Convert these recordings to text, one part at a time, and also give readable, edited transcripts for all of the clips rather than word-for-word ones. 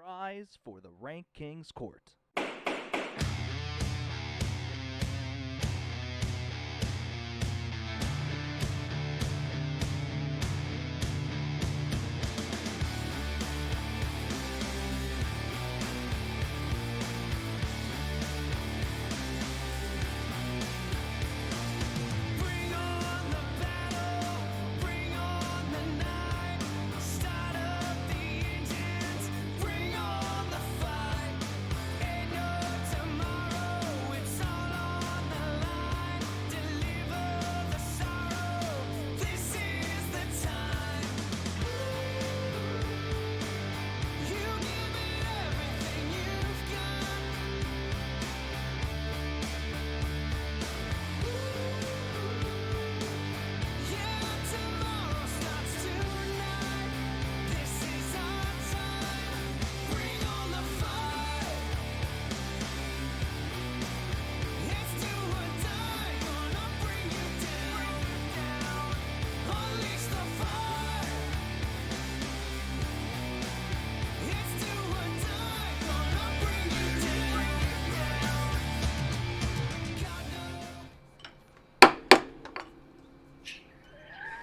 Rise for the RankKing's court.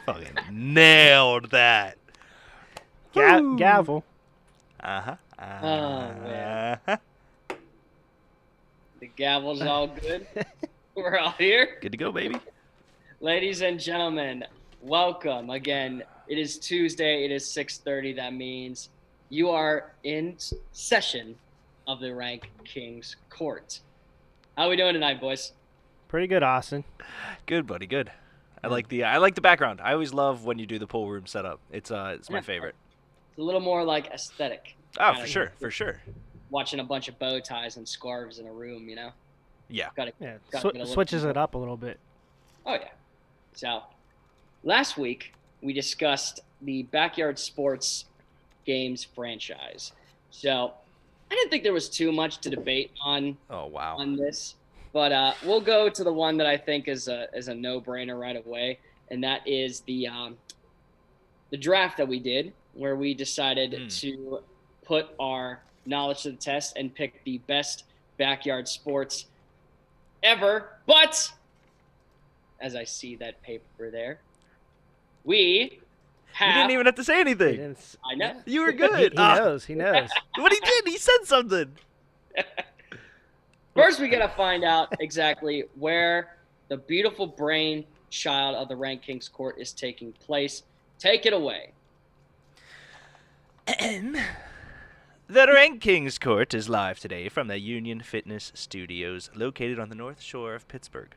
Fucking nailed that. Gavel. Uh-huh. man. The gavel's all good. We're all here. Good to go, baby. Ladies and gentlemen, welcome. Again, it is Tuesday. It is 6:30. That means you are in session of the Rank King's court. How we doing tonight, boys? Pretty good, Austin. Good, buddy. Good. I like the background. I always love when you do the pool room setup. It's my favorite. It's a little more like aesthetic. Oh, for sure. Watching a bunch of bow ties and scarves in a room, you know? Yeah. Gotta Switches it up a little bit. Oh, yeah. So, last week, we discussed the Backyard Sports Games franchise. So, I didn't think there was too much to debate on Oh, wow. on this, but we'll go to the one that I think is a no-brainer right away, and that is the draft that we did, where we decided to put our knowledge to the test and pick the best backyard sports ever. But as I see that paper there, we have. You didn't even have to say anything. I know. You were good. He knows. He knows. What he did, he said something. First, we got to find out exactly where the beautiful brain child of the Rank King's court is taking place. Take it away. The RankKing's court is live today from the Union Fitness Studios, located on the North Shore of Pittsburgh.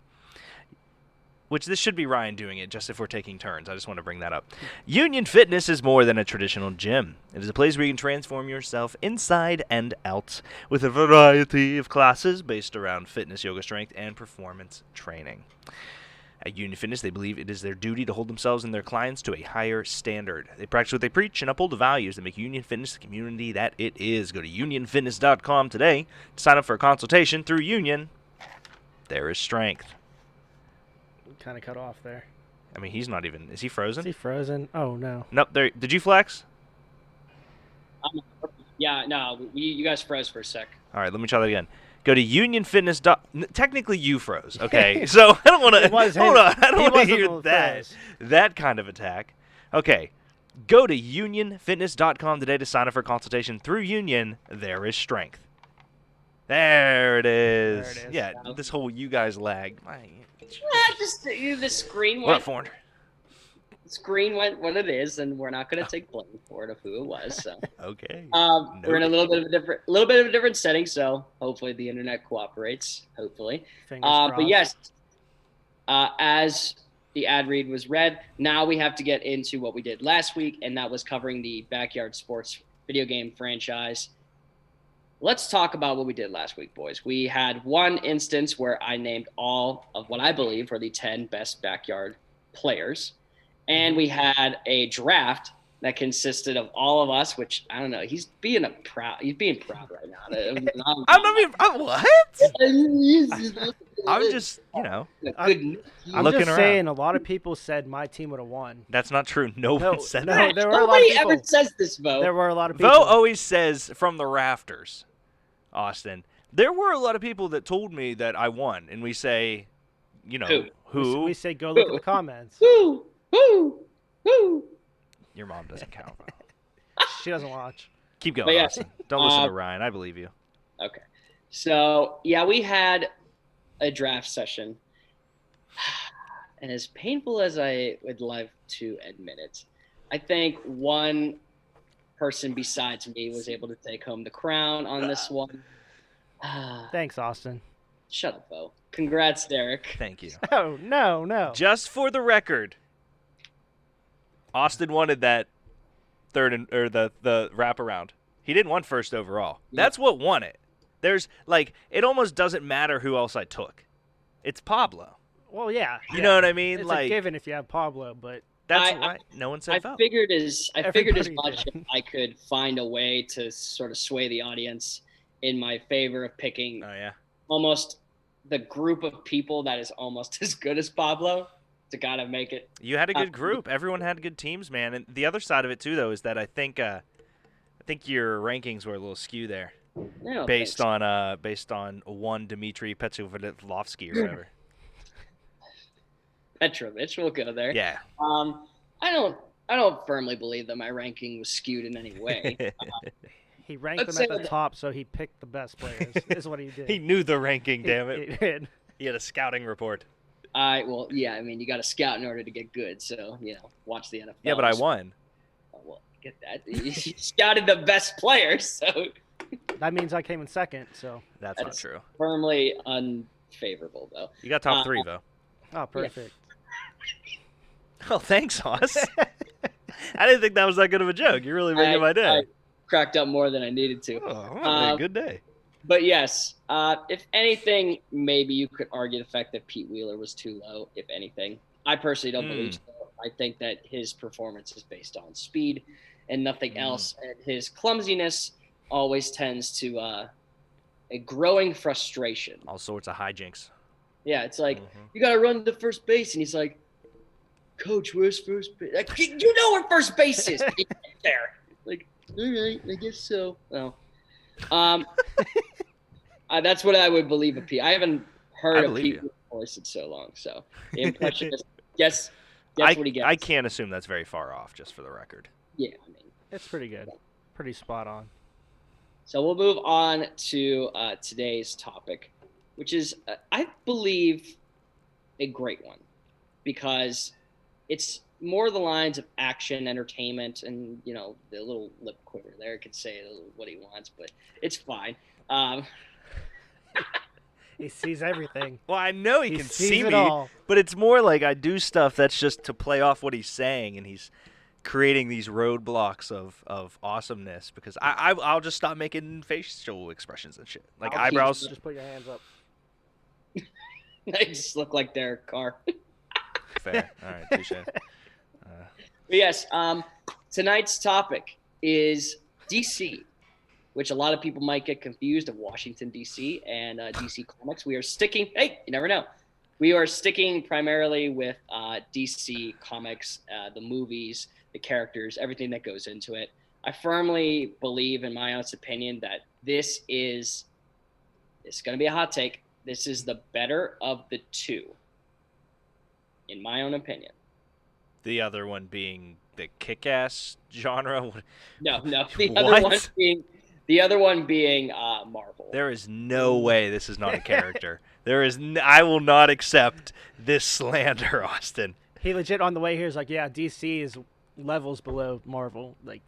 Which this should be Ryan doing it, just if we're taking turns. I just want to bring that up. Union Fitness is more than a traditional gym. It is a place where you can transform yourself inside and out with a variety of classes based around fitness, yoga, strength, and performance training. At Union Fitness, they believe it is their duty to hold themselves and their clients to a higher standard. They practice what they preach and uphold the values that make Union Fitness the community that it is. Go to unionfitness.com today to sign up for a consultation. Through Union, there is strength. Kind of cut off there. I mean, he's not even... Is he frozen? Is he frozen? Oh, no. Nope. There. Did you flex? Yeah, no, you guys froze for a sec. All right, let me try that again. Go to unionfitness. Technically, you froze. Okay, so I don't want to. Hold on, I don't want to hear that kind of attack. Okay, go to unionfitness.com today to sign up for a consultation. Through Union, there is strength. There it is. There it is. Yeah, this whole you guys lag. Just the screen What went. up, Foreigner? The screen went what it is, and we're not going to take blame for it of who it was. So. Okay. We're in a little bit of a different setting, so hopefully the internet cooperates. Hopefully, Fingers crossed. but yes, as the ad read was read, now we have to get into what we did last week, and that was covering the Backyard Sports video game franchise. Let's talk about what we did last week, boys. We had one instance where I named all of what I believe were the 10 best backyard players, and we had a draft that consisted of all of us, which I don't know. He's being proud right now. I'm not even. What? I'm just, you know, I'm looking just around. saying, a lot of people said my team would have won. That's not true. No one said no, that. there were a lot of Nobody people. ever says this, Vo. There were a lot of people. Vo always says from the rafters, Austin. There were a lot of people that told me that I won, and we say, you know, who? We say go look at the comments. Who? Your mom doesn't count, Vo. She doesn't watch. Keep going, But yeah, Austin. Don't listen to Ryan. I believe you. Okay. So, yeah, we had a draft session. And as painful as I would love to admit it, I think one person besides me was able to take home the crown on this one. Thanks, Austin. Shut up, Bo. Congrats, Derek. Thank you. Oh, no. Just for the record, Austin wanted that the wraparound. He didn't want first overall. Yeah. That's what won it. There's it almost doesn't matter who else I took. It's Pablo. Well, yeah. You know what I mean? It's a given if you have Pablo, but that's right. No one said I vote. figured as Everybody much did. if I could find a way to sort of sway the audience in my favor of picking Oh yeah. almost the group of people that is almost as good as Pablo to gotta make it. You had a good group. Everyone had good teams, man. And the other side of it too, though, is that I think your rankings were a little skew there, based on one Dmitry Petrovsky or whatever. Petrovich, we'll go there. Yeah. I don't firmly believe that my ranking was skewed in any way. he ranked Let's them at say the top, so he picked the best players. Is what he did. He knew the ranking. Damn it. He did. He had a scouting report. Well, yeah, I mean, you got to scout in order to get good. So, watch the NFL. Yeah, but I won. Oh, well, get that. You scouted the best players, so That means I came in second. So That's not true. firmly unfavorable, though. You got top three, though. oh, perfect. Oh, thanks, Hoss. I didn't think that was that good of a joke. You're really making my day. I cracked up more than I needed to. Oh, I'm having a good day. But yes, if anything, maybe you could argue the fact that Pete Wheeler was too low, if anything. I personally don't believe so. I think that his performance is based on speed and nothing else. And his clumsiness always tends to a growing frustration. All sorts of hijinks. Yeah, it's like, you got to run to first base. And he's like, Coach, where's first base? Like, you know where first base is. There. Like, all right, I guess so. Well, that's what I would believe of Pete. I haven't heard of Pete's voice in so long. So, the impression is, guess what he gets. I can't assume that's very far off, just for the record. Yeah, I mean. It's pretty good. Pretty spot on. So we'll move on to today's topic, which is, I believe, a great one because it's more the lines of action, entertainment, and, the little lip quiver there could say what he wants, but it's fine. He sees everything. Well, I know he can sees see it me, all. but it's more like I do stuff that's just to play off what he's saying, and he's creating these roadblocks of awesomeness because I'll just stop making facial expressions and shit. Like eyebrows. Just put your hands up. They just look like their car. Fair. All right, touche. But yes, tonight's topic is DC, which a lot of people might get confused of Washington, D.C. and DC Comics. We are sticking – hey, you never know. We are sticking primarily with DC Comics, the movies, the characters, everything that goes into it. I firmly believe, in my honest opinion, that this is – it's going to be a hot take. This is the better of the two, in my own opinion. The other one being the kick-ass genre. No. What? The other one being Marvel. There is no way this is not a character. I will not accept this slander, Austin. He legit on the way here is like, yeah, DC is levels below Marvel. Like,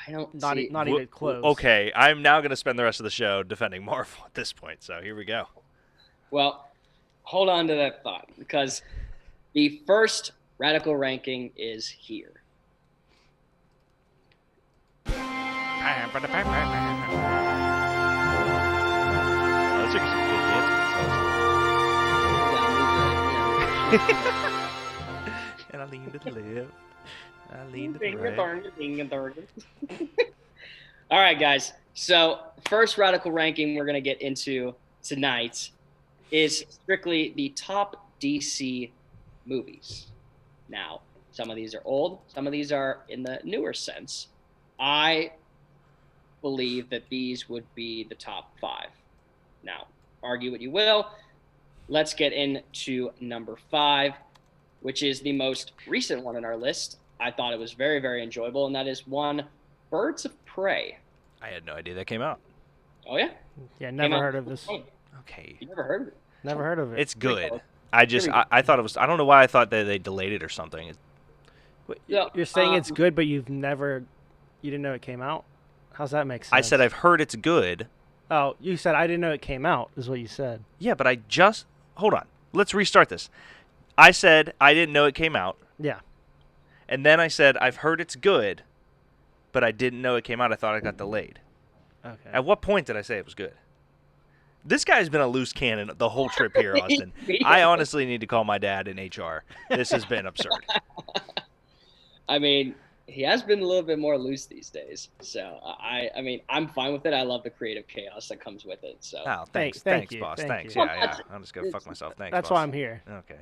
I don't not see, not even close. Okay, I'm now going to spend the rest of the show defending Marvel at this point. So here we go. Well, hold on to that thought because the first radical ranking is here. Those are some good And I lean to the left. I lean to the right. All right, guys. So first radical ranking we're going to get into tonight is strictly the top DC movies. Now, some of these are old, some of these are in the newer sense. I believe that these would be the top 5. Now, argue what you will. Let's get into number 5, which is the most recent one on our list. I thought it was very, very enjoyable, and that is one Birds of Prey. I had no idea that came out. Oh, yeah? Yeah, Came never out heard in of this. 2020. Okay. You never heard of it? Never heard of it. It's Here we good. go. I thought it was. I don't know why I thought that they delayed it or something. So, You're saying it's good, but you didn't know it came out? How's that make sense? I said I've heard it's good. Oh, you said I didn't know it came out, is what you said. Yeah, but hold on. Let's restart this. I said I didn't know it came out, Yeah. and then I said I've heard it's good, but I didn't know it came out. I thought it got delayed. Okay. At what point did I say it was good? This guy's been a loose cannon the whole trip here, Austin. I honestly need to call my dad in HR. This has been absurd. I mean, he has been a little bit more loose these days. So I mean, I'm fine with it. I love the creative chaos that comes with it. So Oh, Thank thanks, you, boss. thank Thanks. you. Yeah, Well, yeah. that's- I'm just gonna fuck myself. Thanks. That's boss. why I'm here. Okay.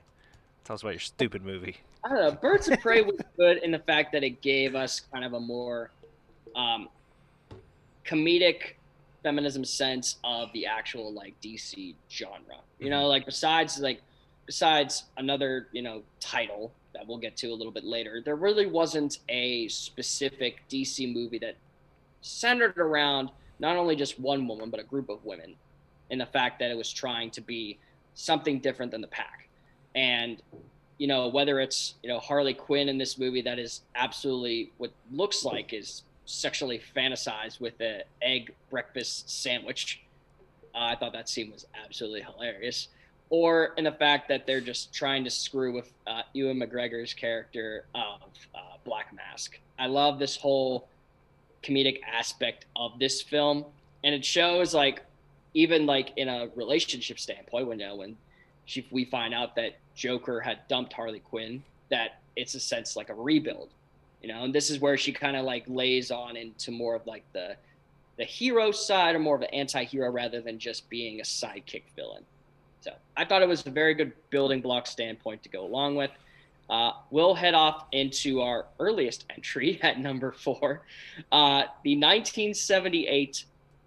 Tell us about your stupid movie. I don't know. Birds of Prey was good in the fact that it gave us kind of a more comedic feminism sense of the actual like DC genre. You know, like besides another, title that we'll get to a little bit later, there really wasn't a specific DC movie that centered around not only just one woman but a group of women, in the fact that it was trying to be something different than the pack. And whether it's Harley Quinn in this movie that is absolutely what looks like is sexually fantasized with an egg breakfast sandwich. I thought that scene was absolutely hilarious. Or in the fact that they're just trying to screw with Ewan McGregor's character of Black Mask. I love this whole comedic aspect of this film, and it shows like even like in a relationship standpoint when we find out that Joker had dumped Harley Quinn, that it's a sense like a rebuild, and this is where she kind of like lays on into more of like the hero side, or more of an anti-hero rather than just being a sidekick villain. So I thought it was a very good building block standpoint to go along with. We'll head off into our earliest entry at number 4, the 1978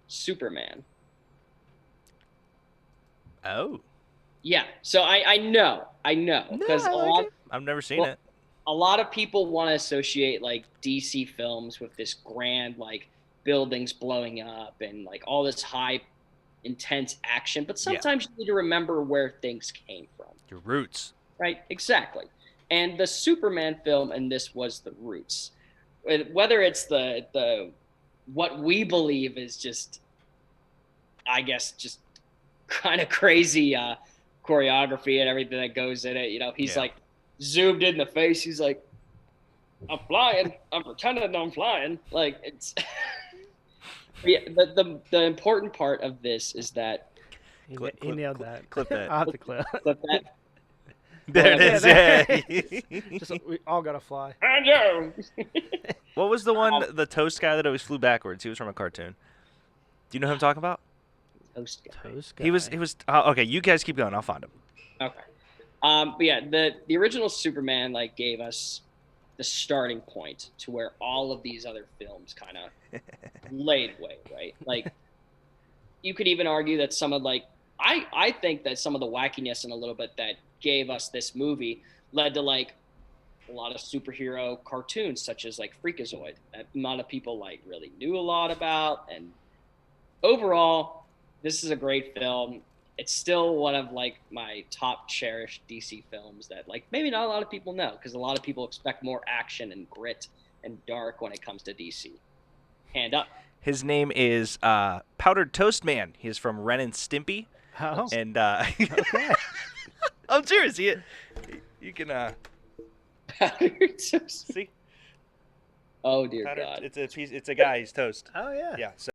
Superman. Oh. Yeah, so I know, because I've never seen it. A lot of people want to associate like DC films with this grand like buildings blowing up and like all this high intense action, but sometimes you need to remember where things came from. Your roots. Right, exactly. And the Superman film and this was the roots. Whether it's the what we believe is just, I guess, just kind of crazy choreography and everything that goes in it. He's like zoomed in the face. He's like, I'm flying. I'm pretending I'm flying. Like it's. Yeah, the important part of this is that He nailed that. Clip that. I'll have to clip. clip that. There it is. Yeah. Just, we all gotta fly. What was the one, the toast guy that always flew backwards? He was from a cartoon. Do you know who I'm talking about? Toast guy. Toast He was. Okay, you guys keep going. I'll find him. Okay. But yeah, the original Superman like gave us the starting point to where all of these other films kind of laid way, right? Like you could even argue that some of like I think that some of the wackiness and a little bit that gave us this movie led to like a lot of superhero cartoons such as like Freakazoid that a lot of people like really knew a lot about. And overall, this is a great film. It's still one of like my top cherished DC films that like maybe not a lot of people know, because a lot of people expect more action and grit and dark when it comes to DC. Hand up. His name is Powdered Toast Man. He's from Ren and Stimpy. Oh. And Okay. I'm serious. You can see. Oh dear Powdered, God. it's a piece. It's a guy. He's toast. Oh yeah. Yeah. So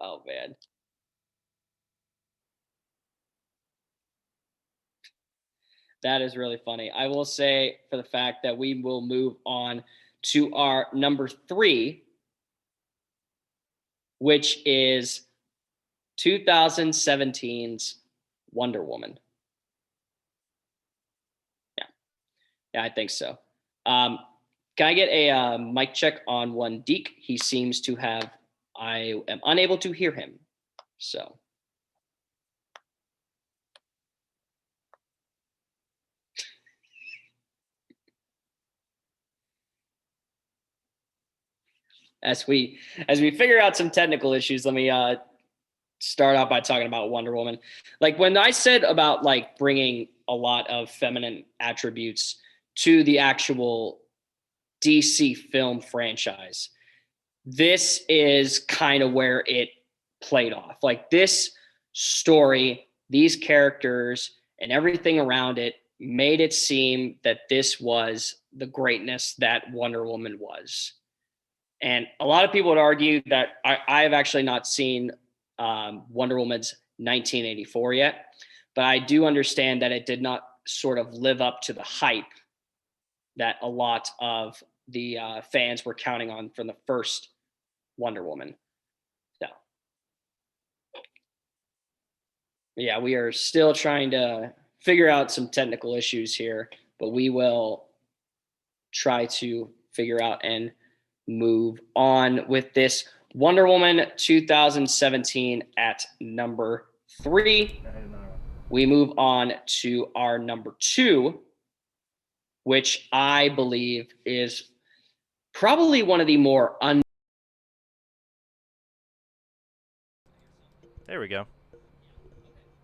Oh man. That is really funny. I will say for the fact that we will move on to our number 3, which is 2017's Wonder Woman. Yeah, I think so. Can I get a mic check on one Deke? He seems to have. I am unable to hear him. So. As we figure out some technical issues, let me start off by talking about Wonder Woman. Like when I said about like bringing a lot of feminine attributes to the actual DC film franchise, this is kind of where it played off. Like this story, these characters, and everything around it made it seem that this was the greatness that Wonder Woman was. And a lot of people would argue that I have actually not seen Wonder Woman's 1984 yet, but I do understand that it did not sort of live up to the hype that a lot of the fans were counting on from the first Wonder Woman. So, yeah, we are still trying to figure out some technical issues here, but we will try to figure out and move on with this. Wonder Woman 2017 at number 3. We move on to our number 2, which I believe is probably one of the more There we go.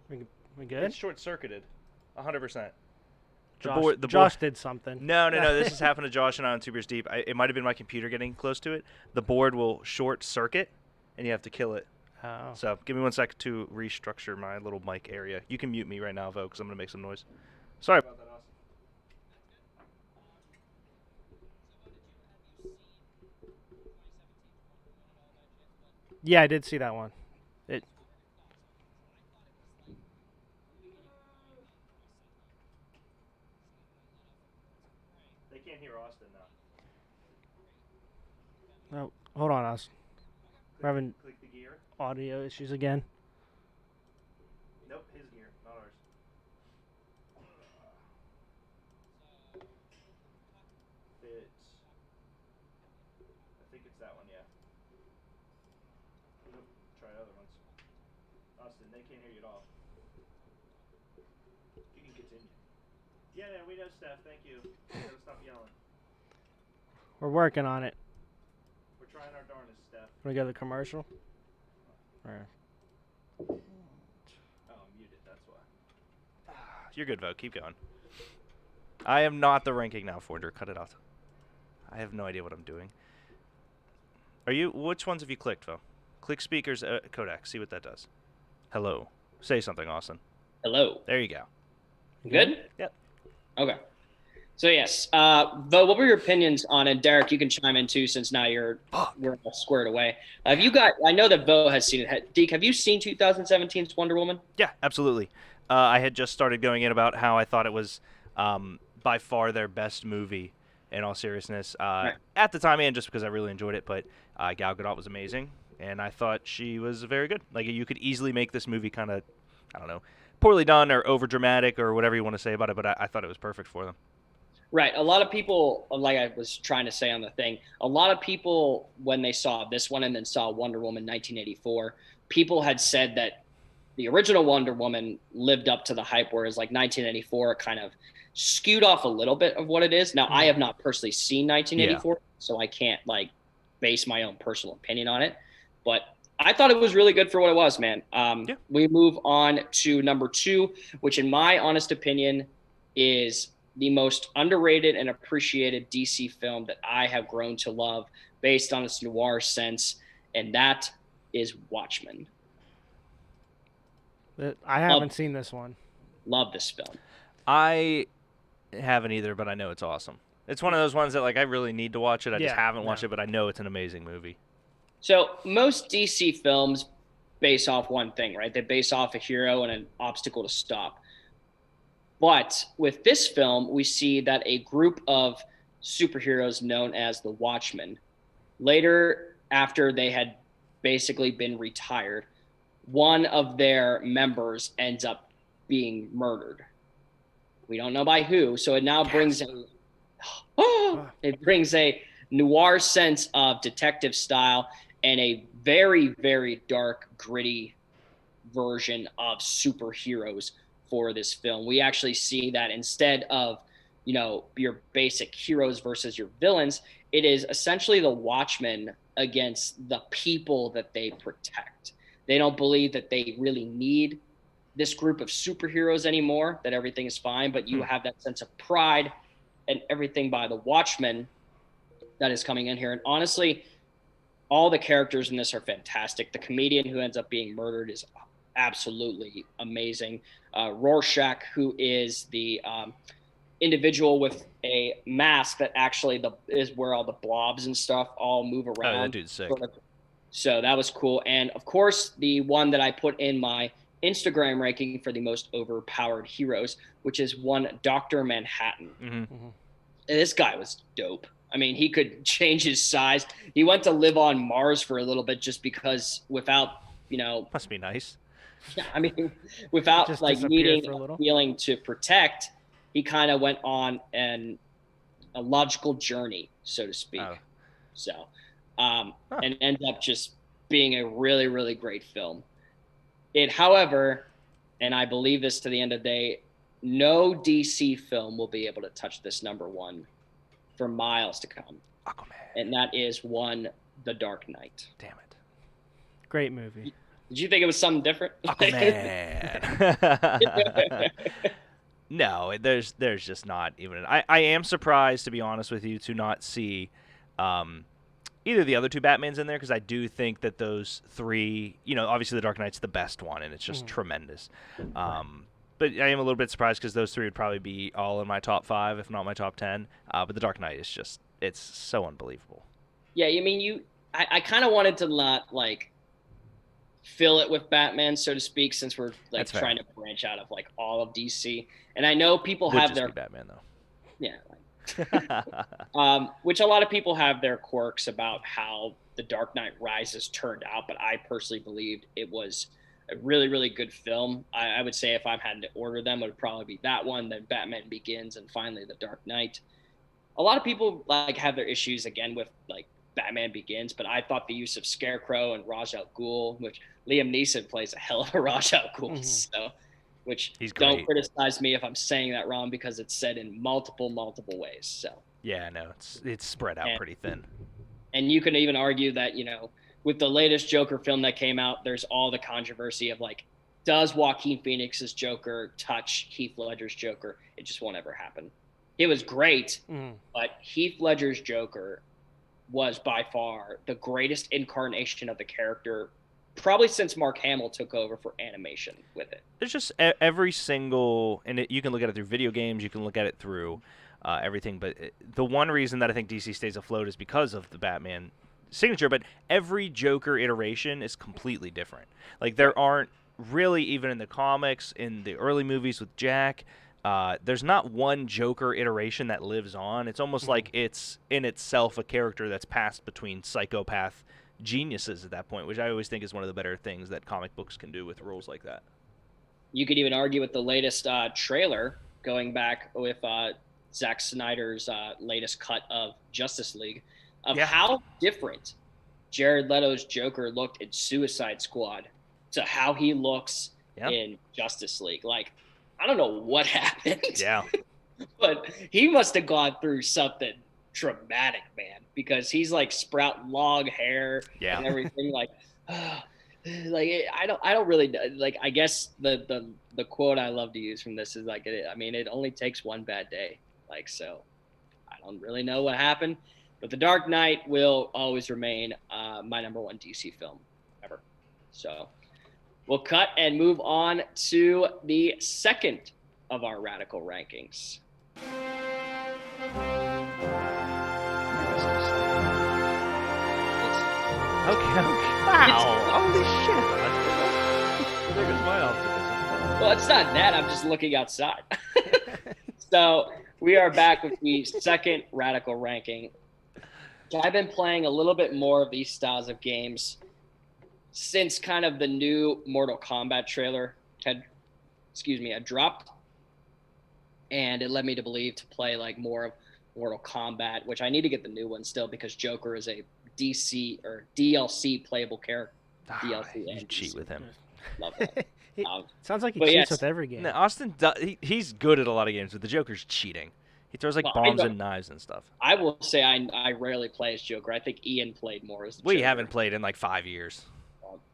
We good? It's short-circuited, 100%. Josh did something. No. This has happened to Josh and I on Two Beers Deep. It might have been my computer getting close to it. The board will short circuit, and you have to kill it. Oh. So give me 1 second to restructure my little mic area. You can mute me right now, Vo, because I'm going to make some noise. Sorry about that, Austin. Yeah, I did see that one. They can't hear Austin now. Oh, hold on, us. We're having Click the gear. audio issues again. Nope, his gear, not ours. It's... I think it's that one, yeah. Nope, try other ones. Austin, they can't hear you at all. You can continue. Yeah, we know, Steph, thank you. You gotta stop yelling. We're working on it. We're trying our darndest, Steph. Want to go to the commercial? Or... Oh, I'm muted, that's why. You're good, Vo. Keep going. I am not the ranking now, Forger. Cut it off. I have no idea what I'm doing. Are you? Which ones have you clicked, Vo? Click speakers, codec. See what that does. Hello. Say something, Austin. Hello. There you go. Good? Yep. Okay. So yes, Vo, what were your opinions on it? Derek, you can chime in too, since now we're all squared away. Have you got? I know that Vo has seen it. Deke, have you seen 2017's Wonder Woman? Yeah, absolutely. I had just started going in about how I thought it was by far their best movie. In all seriousness, Right. At the time, and just because I really enjoyed it, but Gal Gadot was amazing, and I thought she was very good. Like you could easily make this movie kind of, I don't know, poorly done or over dramatic or whatever you want to say about it, but I thought it was perfect for them. Right. A lot of people, like I was trying to say on the thing, a lot of people, when they saw this one and then saw Wonder Woman 1984, people had said that the original Wonder Woman lived up to the hype, whereas like 1984 kind of skewed off a little bit of what it is. Now, I have not personally seen 1984, so I can't like base my own personal opinion on it, but I thought it was really good for what it was, man. We move on to number 2, which in my honest opinion is the most underrated and appreciated DC film that I have grown to love based on its noir sense, and that is Watchmen. I haven't seen this one. Love this film. I haven't either, but I know it's awesome. It's one of those ones that like I really need to watch it. I just haven't watched it, but I know it's an amazing movie. So most DC films base off one thing, right? They base off a hero and an obstacle to stop. But with this film, we see that a group of superheroes known as the Watchmen, later after they had basically been retired, one of their members ends up being murdered. We don't know by who, so it now brings a noir sense of detective style and a very, very dark, gritty version of superheroes for this film. We actually see that instead of, your basic heroes versus your villains, it is essentially the Watchmen against the people that they protect. They don't believe that they really need this group of superheroes anymore, that everything is fine, but you have that sense of pride and everything by the Watchmen that is coming in here. And honestly, all the characters in this are fantastic. The comedian who ends up being murdered is absolutely amazing. Rorschach, who is the individual with a mask that actually is where all the blobs and stuff all move around. Oh, that dude's sick. So that was cool. And of course, the one that I put in my Instagram ranking for the most overpowered heroes, which is one Dr. Manhattan. And this guy was dope. I mean, he could change his size. He went to live on Mars for a little bit just because without, Must be nice. Yeah, I mean, without Just like disappear needing for a a little. feeling to protect, he kind of went on a logical journey, so to speak. Oh. So, and ended up just being a really, really great film. It, however, and I believe this to the end of the day, no DC film will be able to touch this number one for miles to come. Aquaman. And that is one, The Dark Knight. Damn it. Great movie. Did you think it was something different? Aquaman. No, there's just not even. I am surprised, to be honest with you, to not see either the other two Batmans in there, because I do think that those three, obviously the Dark Knight's the best one, and it's just tremendous. But I am a little bit surprised because those three would probably be all in my top 5, if not my top 10. But the Dark Knight is just, it's so unbelievable. Yeah, I mean, I kind of wanted to not like fill it with Batman, so to speak, since we're like trying to branch out of like all of DC. And I know people have their Batman though. Yeah. Which a lot of people have their quirks about how The Dark Knight Rises turned out, but I personally believed it was a really, really good film. I would say if I'm having to order them, it would probably be that one, then Batman Begins, and finally The Dark Knight. A lot of people like have their issues again with like Batman Begins, but I thought the use of Scarecrow and Ra's al Ghul, which Liam Neeson plays a hell of a Ra's al Ghul, so which don't criticize me if I'm saying that wrong because it's said in multiple ways. So yeah, no, it's spread out pretty thin. And you can even argue that with the latest Joker film that came out, there's all the controversy of like, does Joaquin Phoenix's Joker touch Heath Ledger's Joker? It just won't ever happen. It was great, but Heath Ledger's Joker was by far the greatest incarnation of the character probably since Mark Hamill took over for animation with it. There's just every single, and you can look at it through video games, you can look at it through everything, but the one reason that I think DC stays afloat is because of the Batman signature, but every Joker iteration is completely different. Like, there aren't really, even in the comics, in the early movies with Jack, there's not one Joker iteration that lives on. It's almost like it's in itself a character that's passed between psychopath geniuses at that point, which I always think is one of the better things that comic books can do with roles like that. You could even argue with the latest trailer, going back with Zack Snyder's latest cut of Justice League, of how different Jared Leto's Joker looked in Suicide Squad to how he looks in Justice League. Like, I don't know what happened. Yeah. But he must have gone through something traumatic, man, because he's like sprout long hair and everything. Like, like I don't really like. I guess the quote I love to use from this is like, it only takes one bad day. Like, so I don't really know what happened, but The Dark Knight will always remain my number one DC film ever. So we'll cut and move on to the second of our radical rankings. Okay. Wow. Holy shit. There goes my optimism. Well, it's not that. I'm just looking outside. So we are back with the second radical ranking. I've been playing a little bit more of these styles of games since kind of the new Mortal Kombat trailer had dropped, and it led me to believe to play like more of Mortal Kombat, which I need to get the new one still because Joker is a DC or DLC playable character. DLC You and cheat DC. with him. Love that. Sounds like he but cheats yes. with every game. No, Austin, he's good at a lot of games, but the Joker's cheating. He throws like Well, bombs and knives and stuff. I will say I rarely play as Joker. I think Ian played more as the Joker. We haven't played in like 5 years.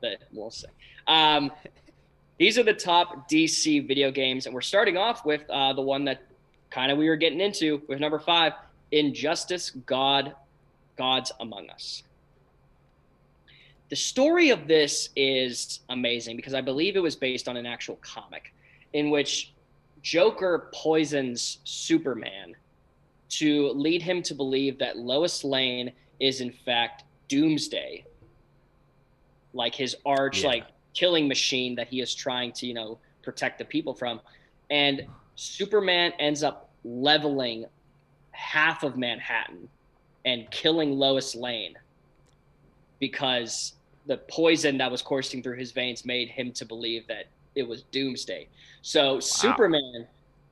But we'll see. These are the top DC video games, and we're starting off with the one that kind of we were getting into with number 5, Injustice: Gods Among Us. The story of this is amazing because I believe it was based on an actual comic in which Joker poisons Superman to lead him to believe that Lois Lane is in fact Doomsday, like his arch killing machine that he is trying to protect the people from. And Superman ends up leveling half of Manhattan and killing Lois Lane because the poison that was coursing through his veins made him to believe that it was Doomsday. So Superman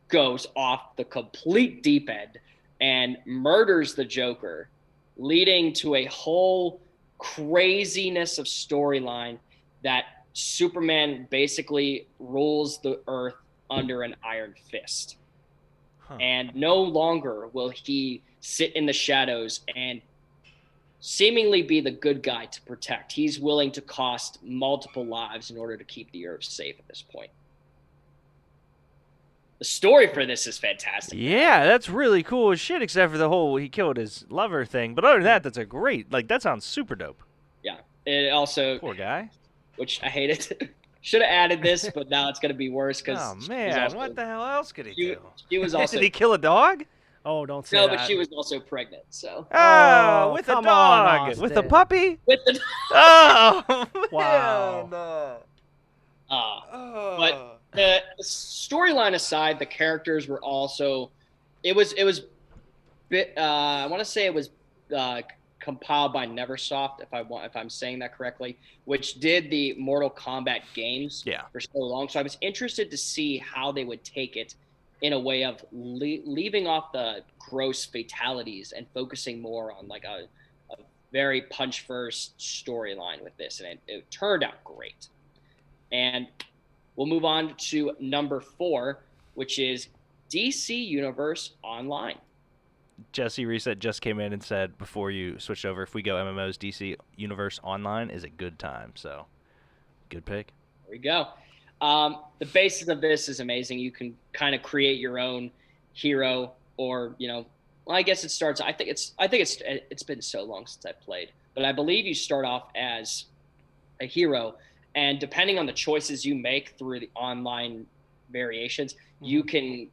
goes off the complete deep end and murders the Joker, leading to a whole craziness of storyline that Superman basically rules the earth under an iron fist. And no longer will he sit in the shadows and seemingly be the good guy to protect. He's willing to cost multiple lives in order to keep the earth safe at this point. The story for this is fantastic. Yeah, that's really cool as shit, except for the whole he killed his lover thing. But other than that, that's a great, that sounds super dope. Yeah. It also... Poor guy. Which I hated. Should have added this, but now it's going to be worse because... Oh, man. What the hell else could he do? She was also... Did he kill a dog? Oh, don't say that. that. No, but she was also pregnant, so... Oh, with a dog. On, with a puppy? With the... Oh, wow. But the storyline aside, the characters were also... It was I want to say it was compiled by Neversoft, if I'm saying that correctly, which did the Mortal Kombat games for so long. So I was interested to see how they would take it in a way of leaving off the gross fatalities and focusing more on like a very punch first storyline with this, and it turned out great. And we'll move on to number 4, which is DC Universe Online. Jesse Reset just came in and said before you switched over, if we go MMOs, DC Universe Online is a good time. So, good pick. There we go. The basis of this is amazing. You can kind of create your own hero, or I guess it starts. I think it's been so long since I played, but I believe you start off as a hero, and depending on the choices you make through the online variations, you can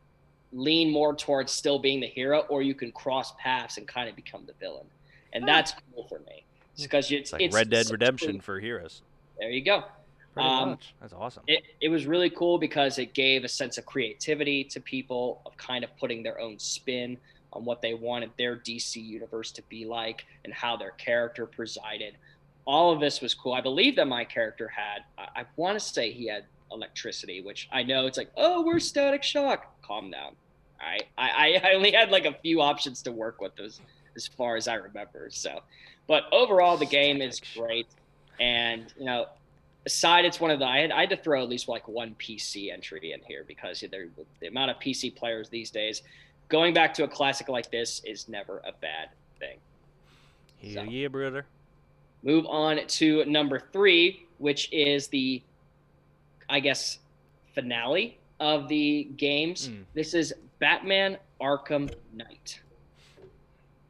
lean more towards still being the hero, or you can cross paths and kind of become the villain. And that's cool for me. Because it's like Red Dead Redemption for heroes. There you go. Pretty much. That's awesome. It was really cool because it gave a sense of creativity to people, of kind of putting their own spin on what they wanted their DC universe to be like and how their character presided. All of this was cool. I believe that my character had, I want to say he had electricity, which I know it's like, oh, we're Static Shock. Calm down. I only had like a few options to work with as far as I remember. So, but overall the game is great. And, aside, it's one of I had to throw at least like one PC entry in here because the amount of PC players these days, going back to a classic like this is never a bad thing. Hell yeah, brother. Move on to number 3, which is the, I guess, finale of the games. This is Batman Arkham Knight.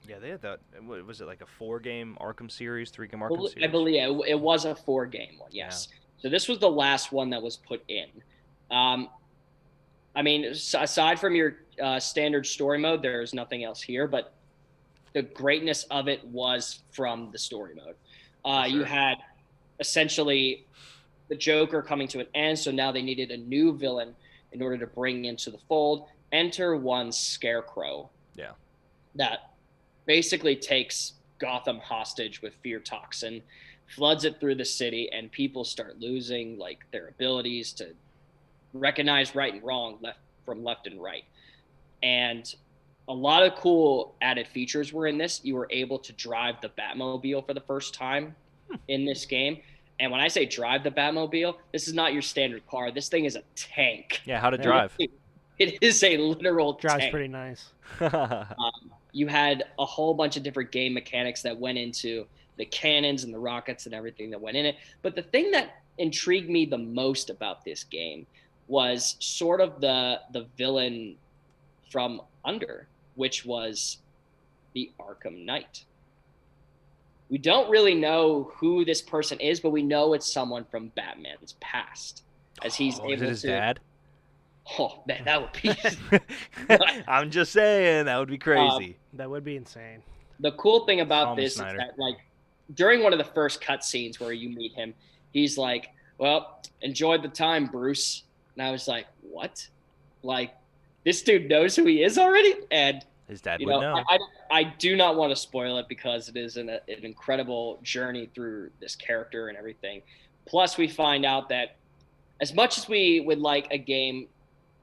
Yeah, they had that. What was it, like a 4-game Arkham series, 3-game Arkham series? I believe it was a 4-game one, yes. Yeah. So this was the last one that was put in. I mean, aside from your standard story mode, there's nothing else here, but the greatness of it was from the story mode. Sure. You had essentially the Joker coming to an end, so now they needed a new villain in order to bring into the fold. Enter one Scarecrow. Yeah. That basically takes Gotham hostage with fear toxin floods it through the city, and people start losing like their abilities to recognize right and wrong, left and right. And a lot of cool added features were in this. You were able to drive the Batmobile for the first time in this game. And when I say drive the Batmobile, this is not your standard car. This thing is a tank. Yeah, how to Yeah. drive. It is a literal Drives tank. pretty nice. You had a whole bunch of different game mechanics that went into the cannons and the rockets and everything that went in it. But the thing that intrigued me the most about this game was sort of the villain from Under, which was the Arkham Knight. We don't really know who this person is, but we know it's someone from Batman's past, as he's able is it his to. dad? Oh, man, that would be. I'm just saying, that would be crazy. That would be insane. The cool thing about Call me this Snyder. is that, like, during one of the first cutscenes where you meet him, he's like, "Well, enjoyed the time, Bruce." And I was like, "What? Like, this dude knows who he is already?" And His dad you would know, know. I do not want to spoil it because it is an incredible journey through this character and everything. Plus, we find out that as much as we would like a game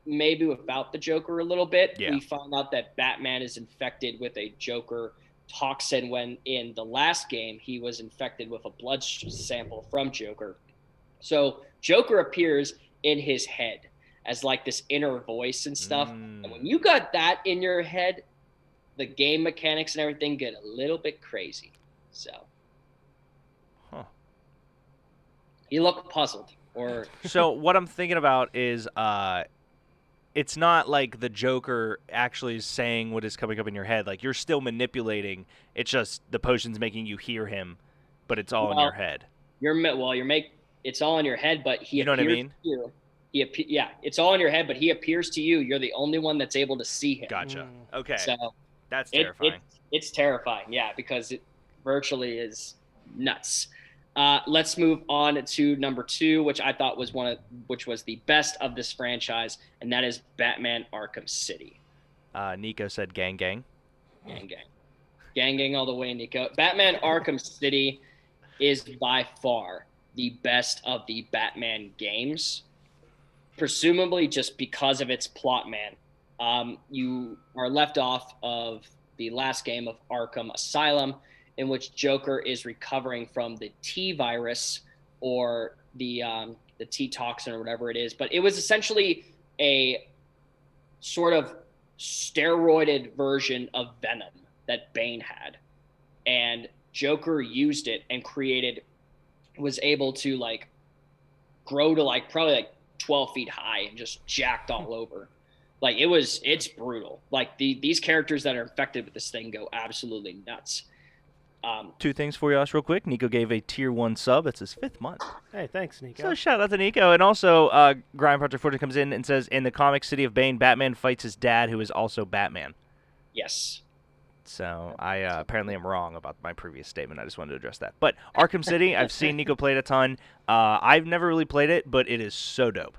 maybe without the Joker a little bit, Yeah. we find out that Batman is infected with a Joker toxin when in the last game he was infected with a blood sample from Joker. So Joker appears in his head as like this inner voice and stuff. And when you got that in your head, the game mechanics and everything get a little bit crazy. So Huh. you look puzzled. Or So what I'm thinking about is it's not like the Joker actually is saying what is coming up in your head. Like, you're still manipulating. It's just the potion's making you hear him, but it's all in your head. it's all in your head, but he You know what I appears mean? to you. Yeah, it's all in your head, but he appears to you. You're the only one that's able to see him. Gotcha. Okay. So That's terrifying. it's terrifying, yeah, because it virtually is nuts. Let's move on to number 2, which I thought was which was the best of this franchise, and that is Batman Arkham City. Nico said gang gang. Gang all the way, Nico. Batman Arkham City is by far the best of the Batman games, presumably just because of its plot, man. You are left off of the last game of Arkham Asylum, in which Joker is recovering from the T virus or the T toxin or whatever it is. But it was essentially a sort of steroided version of Venom that Bane had. And Joker used it and was able to like grow to like probably like 12 feet high and just jacked all over. Like it's brutal. Like these characters that are infected with this thing go absolutely nuts. 2 things for you, Josh, real quick. Nico gave a tier 1 sub. It's his 5th month. Hey, thanks, Nico. So shout out to Nico. And also, Grind Project 40 comes in and says, in the comic City of Bane, Batman fights his dad, who is also Batman. Yes. So I apparently am wrong about my previous statement. I just wanted to address that. But Arkham City, I've seen Nico play it a ton. I've never really played it, but it is so dope.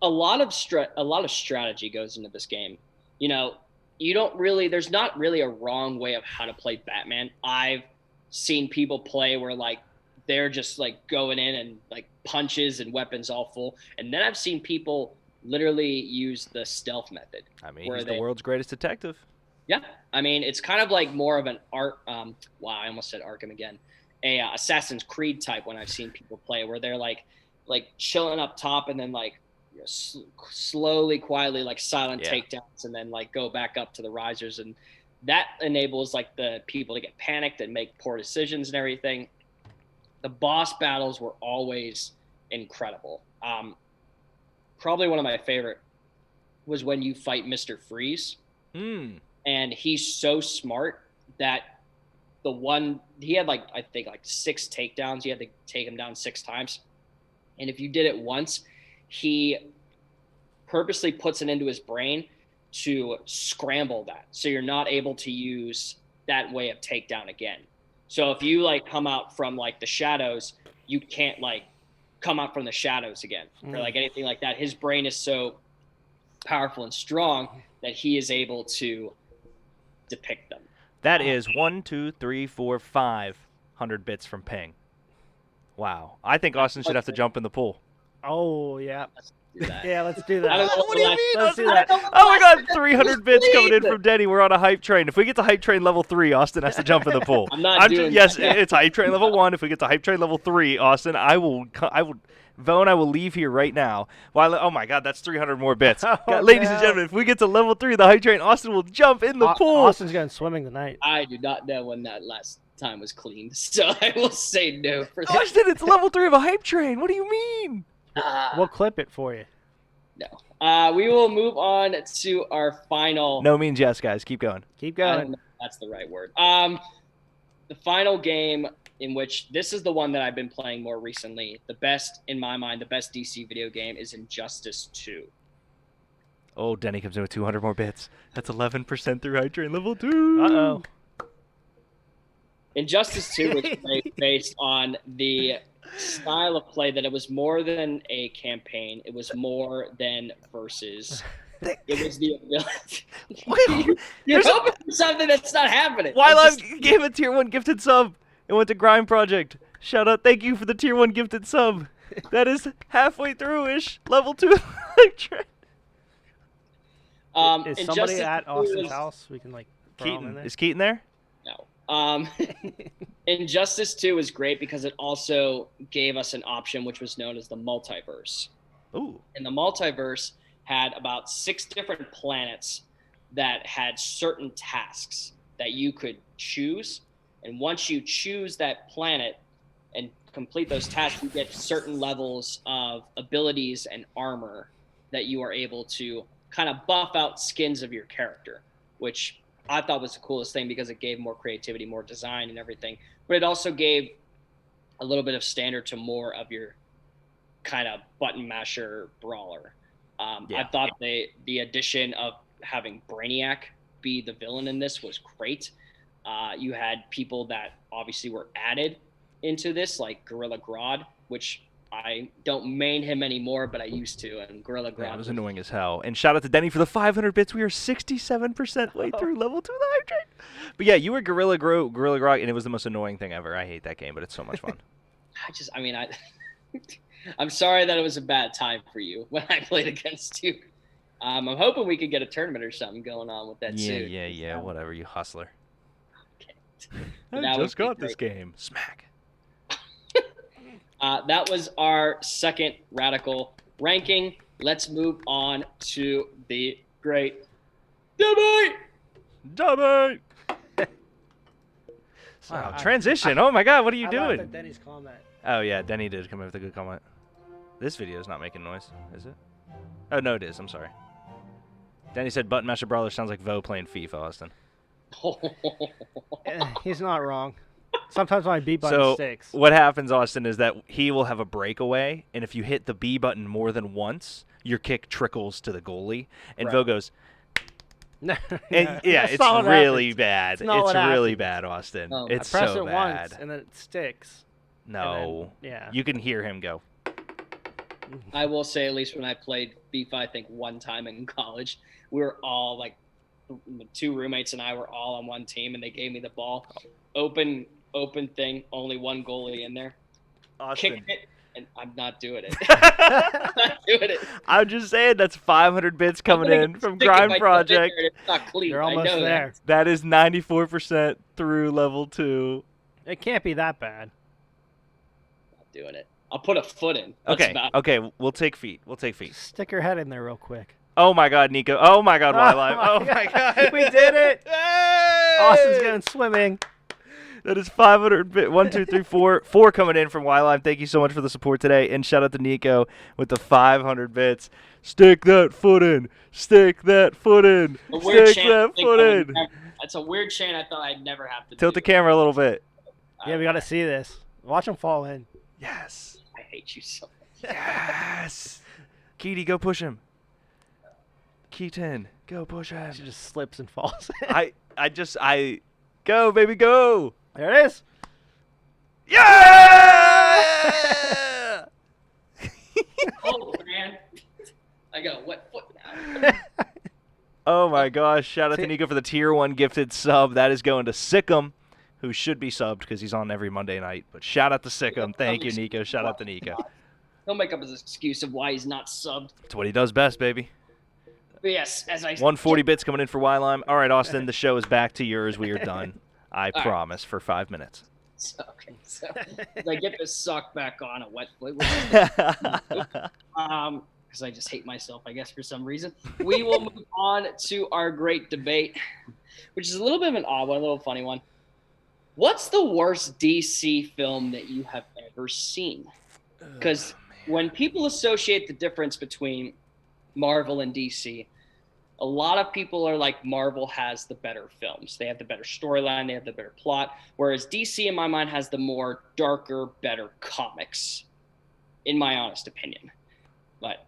A lot of strategy goes into this game. You know, there's not really a wrong way of how to play Batman. I've seen people play where like they're just like going in and like punches and weapons all full. And then I've seen people literally use the stealth method. I mean, he's the world's greatest detective. Yeah. I mean, it's kind of like more of an wow, I almost said Arkham again. Assassin's Creed type when I've seen people play where they're like chilling up top and then like slowly, quietly, like silent takedowns, and then like go back up to the risers, and that enables like the people to get panicked and make poor decisions and everything. The boss battles were always incredible. Probably one of my favorite was when you fight Mr. Freeze, and he's so smart that he had like I think like 6 takedowns. You had to take him down 6 times, and if you did it once, he purposely puts it into his brain to scramble that. So you're not able to use that way of takedown again. So if you like come out from like the shadows, you can't like come out from the shadows again or like anything like that. His brain is so powerful and strong that he is able to depict them. That is 1, 2, 3, 4, 500 bits from Ping. Wow. I think Austin should have to jump in the pool. Oh, yeah. Let's do that. Yeah, let's do I don't that. know What do you mean? Let's do I that. don't know Oh my what God, 300 bits coming in Please. from Denny. We're on a hype train. If we get to hype train level 3, Austin has to jump in the pool. I'm not doing Yes, that. it's hype train level 1. If we get to hype train level 3, Austin, Vo and I will leave here right now. Oh my God, that's 300 more bits. Oh, God, ladies and no. gentlemen, if we get to level 3 of the hype train, Austin will jump in the pool. Austin's going swimming tonight. I do not know when that last time was cleaned, so I will say no for that. Austin, it's level 3 of a hype train. What do you mean? We'll clip it for you. No. We will move on to our final. No means yes, guys. Keep going. Keep I don't going. know if that's the right word. The final game in which this is the one that I've been playing more recently. The best, in my mind, the best DC video game is Injustice 2. Oh, Denny comes in with 200 more bits. That's 11% through hype train level 2. Uh-oh. Injustice 2 was played based on the style of play that it was more than a campaign. It was more than versus. It was the ability. You're hoping for something that's not happening. Wildlife gave a tier 1 gifted sub. It went to Grime Project. Shout out, thank you for the tier 1 gifted sub. That is halfway through-ish. Level 2 hype train. Is somebody Injustice at 2 Austin's was- house? We can, like, throw him in Keaton. there. Is Keaton there? No. Injustice 2 is great because it also gave us an option which was known as the multiverse. Ooh. And the multiverse had about 6 different planets that had certain tasks that you could choose. And once you choose that planet and complete those tasks, you get certain levels of abilities and armor that you are able to kind of buff out skins of your character, which I thought was the coolest thing because it gave more creativity, more design and everything. But it also gave a little bit of standard to more of your kind of button masher brawler. I thought the addition of having Brainiac be the villain in this was great. You had people that obviously were added into this, like Gorilla Grodd, which I don't main him anymore, but I used to. And Gorilla Grodd Yeah, it was annoying as hell. And shout out to Denny for the 500 bits. We are 67% way through level 2 of the hype train. But yeah, you were Gorilla Grodd, and it was the most annoying thing ever. I hate that game, but it's so much fun. I'm sorry that it was a bad time for you when I played against you. I'm hoping we could get a tournament or something going on with that soon. Yeah, whatever, you hustler. Okay. I That just would be got this great. game. Smack. That was our second radical ranking. Let's move on to the great debate. Debate! Wow, transition. Oh my God, what are you I laughed doing? at Denny's comment. Oh yeah, Denny did come up with a good comment. This video is not making noise, is it? Oh no, it is. I'm sorry. Denny said Button Masher Brawler sounds like Vo playing FIFA, Austin. He's not wrong. Sometimes my B button So sticks. what happens, Austin, is that he will have a breakaway, and if you hit the B button more than once, your kick trickles to the goalie, and Right. Vo goes. No, And yeah, that's it's not what really happens. bad. It's not what really happens. bad, Austin. Oh, It's I press so it bad. once and then it sticks. No. And then, yeah. You can hear him go. I will say, at least when I played FIFA, I think one time in college, we were all like, 2 roommates and I were all on one team, and they gave me the ball, open thing, only one goalie in there, Austin. kicked it, and I'm not doing it. I'm not doing it. I'm just saying that's 500 bits coming I'm gonna in get from stick if Grime I Project. It's not clean. You're I almost know there. That is 94% through level 2. It can't be that bad. Not doing it. I'll put a foot in. That's Okay, about okay, we'll take feet. We'll take feet. Stick your head in there real quick. Oh my God, Nico. Oh my God, Wildlife. Oh my God. We did it. Hey! Austin's going swimming. That is 500 bit. 1, 2, 3, 4. 4 coming in from Wildlife. Thank you so much for the support today. And shout out to Nico with the 500 bits. Stick that foot in. Stick that foot in. a weird Stick chain. I that think foot I would in. never- That's a weird chain. I thought I'd never have to Tilt do. the camera a little bit. Yeah, we got to see this. Watch him fall in. Yes. I hate you so much. Yes. Keaty, go push him. Keaton, go push him. She just slips and falls. I go, baby, go. There it is. Yeah! Oh man, I got a wet foot now. Oh my gosh! Shout out to Nico for the tier 1 gifted sub. That is going to Sikkim, who should be subbed because he's on every Monday night. But shout out to Sikkim. Thank you, Nico. Shout out to Nico. He'll make up his excuse of why he's not subbed. That's what he does best, baby. But yes, as I 140 bits coming in for Wylime. All right, Austin, the show is back to yours. We are done. I All promise, for 5 minutes. Okay, so as I get this sock back on a wet foot, because I just hate myself, I guess, for some reason. We will move on to our great debate, which is a little bit of an odd one, a little funny one. What's the worst DC film that you have ever seen? Because when people associate the difference between Marvel and DC, a lot of people are like, Marvel has the better films. They have the better storyline. They have the better plot. Whereas DC, in my mind, has the more darker, better comics, in my honest opinion. But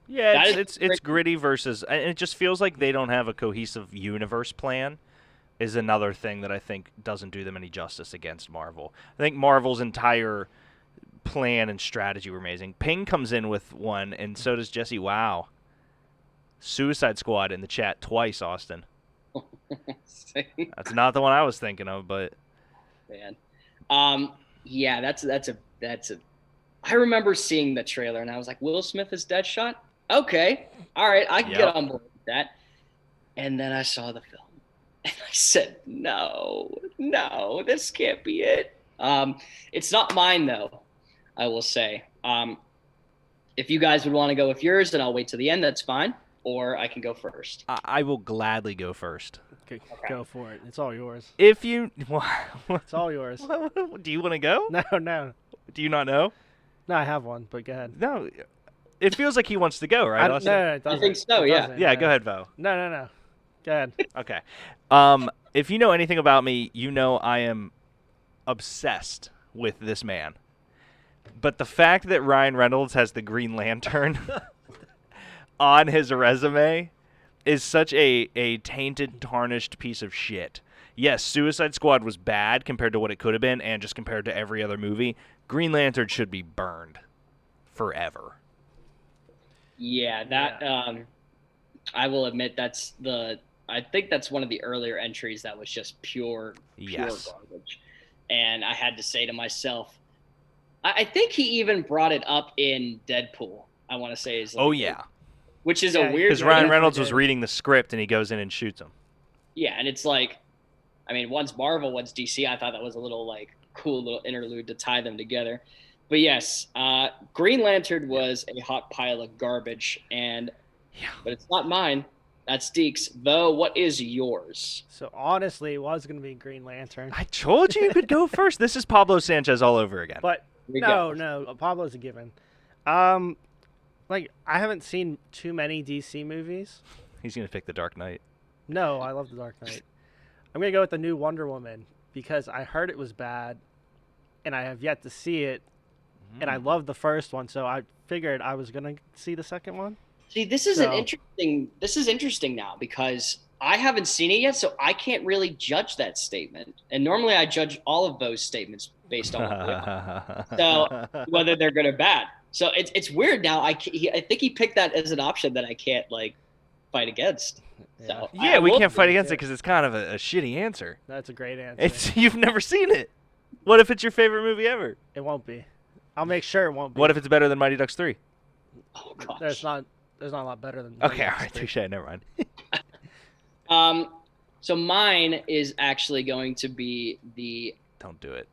yeah, it's gritty versus, and it just feels like they don't have a cohesive universe plan. Is another thing that I think doesn't do them any justice against Marvel. I think Marvel's entire plan and strategy were amazing. Ping comes in with one, and so does Jesse. Wow. Suicide Squad in the chat twice, Austin. That's not the one I was thinking of, but man, yeah, that's a. I remember seeing the trailer and I was like, Will Smith is Deadshot. Okay, all right, I can get on board with that. And then I saw the film, and I said, no, this can't be it. It's not mine though. I will say, if you guys would want to go with yours, then I'll wait till the end. That's fine. Or I can go first. I will gladly go first. Okay. Go for it. It's all yours. If you... It's all yours. Do you want to go? No. Do you not know? No, I have one, but go ahead. No. It feels like he wants to go, right, Austin? No, it doesn't. I think so, yeah. Yeah, go ahead, Vo. No. Go ahead. Okay. If you know anything about me, you know I am obsessed with this man. But the fact that Ryan Reynolds has the Green Lantern... on his resume is such a tainted, tarnished piece of shit. Yes, Suicide Squad was bad compared to what it could have been and just compared to every other movie. Green Lantern should be burned forever. Yeah, I will admit I think that's one of the earlier entries that was just pure garbage. And I had to say to myself, I think he even brought it up in Deadpool, I want to say. Which is a weird... Because Ryan Reynolds was reading the script, and he goes in and shoots him. Yeah, and it's like... I mean, one's Marvel, one's DC. I thought that was a little, like, cool little interlude to tie them together. But yes, Green Lantern was a hot pile of garbage, but it's not mine. That's Deke's. Though, what is yours? So, honestly, it was going to be Green Lantern. I told you could go first. This is Pablo Sanchez all over again. But, no, Pablo's a given. Like, I haven't seen too many DC movies. He's going to pick The Dark Knight. No, I love The Dark Knight. I'm going to go with the new Wonder Woman because I heard it was bad, and I have yet to see it, and I love the first one, so I figured I was going to see the second one. See, this is interesting now because I haven't seen it yet, so I can't really judge that statement. And normally I judge all of those statements based on so whether they're good or bad. So it's weird now. I think he picked that as an option that I can't like fight against. So yeah, we can't fight against it because it's kind of a shitty answer. That's a great answer. You've never seen it. What if it's your favorite movie ever? It won't be. I'll make sure it won't be. What if it's better than Mighty Ducks 3? Oh gosh. There's not a lot better than. Okay, all right, touche. Never mind. So mine is actually going to be the. Don't do it.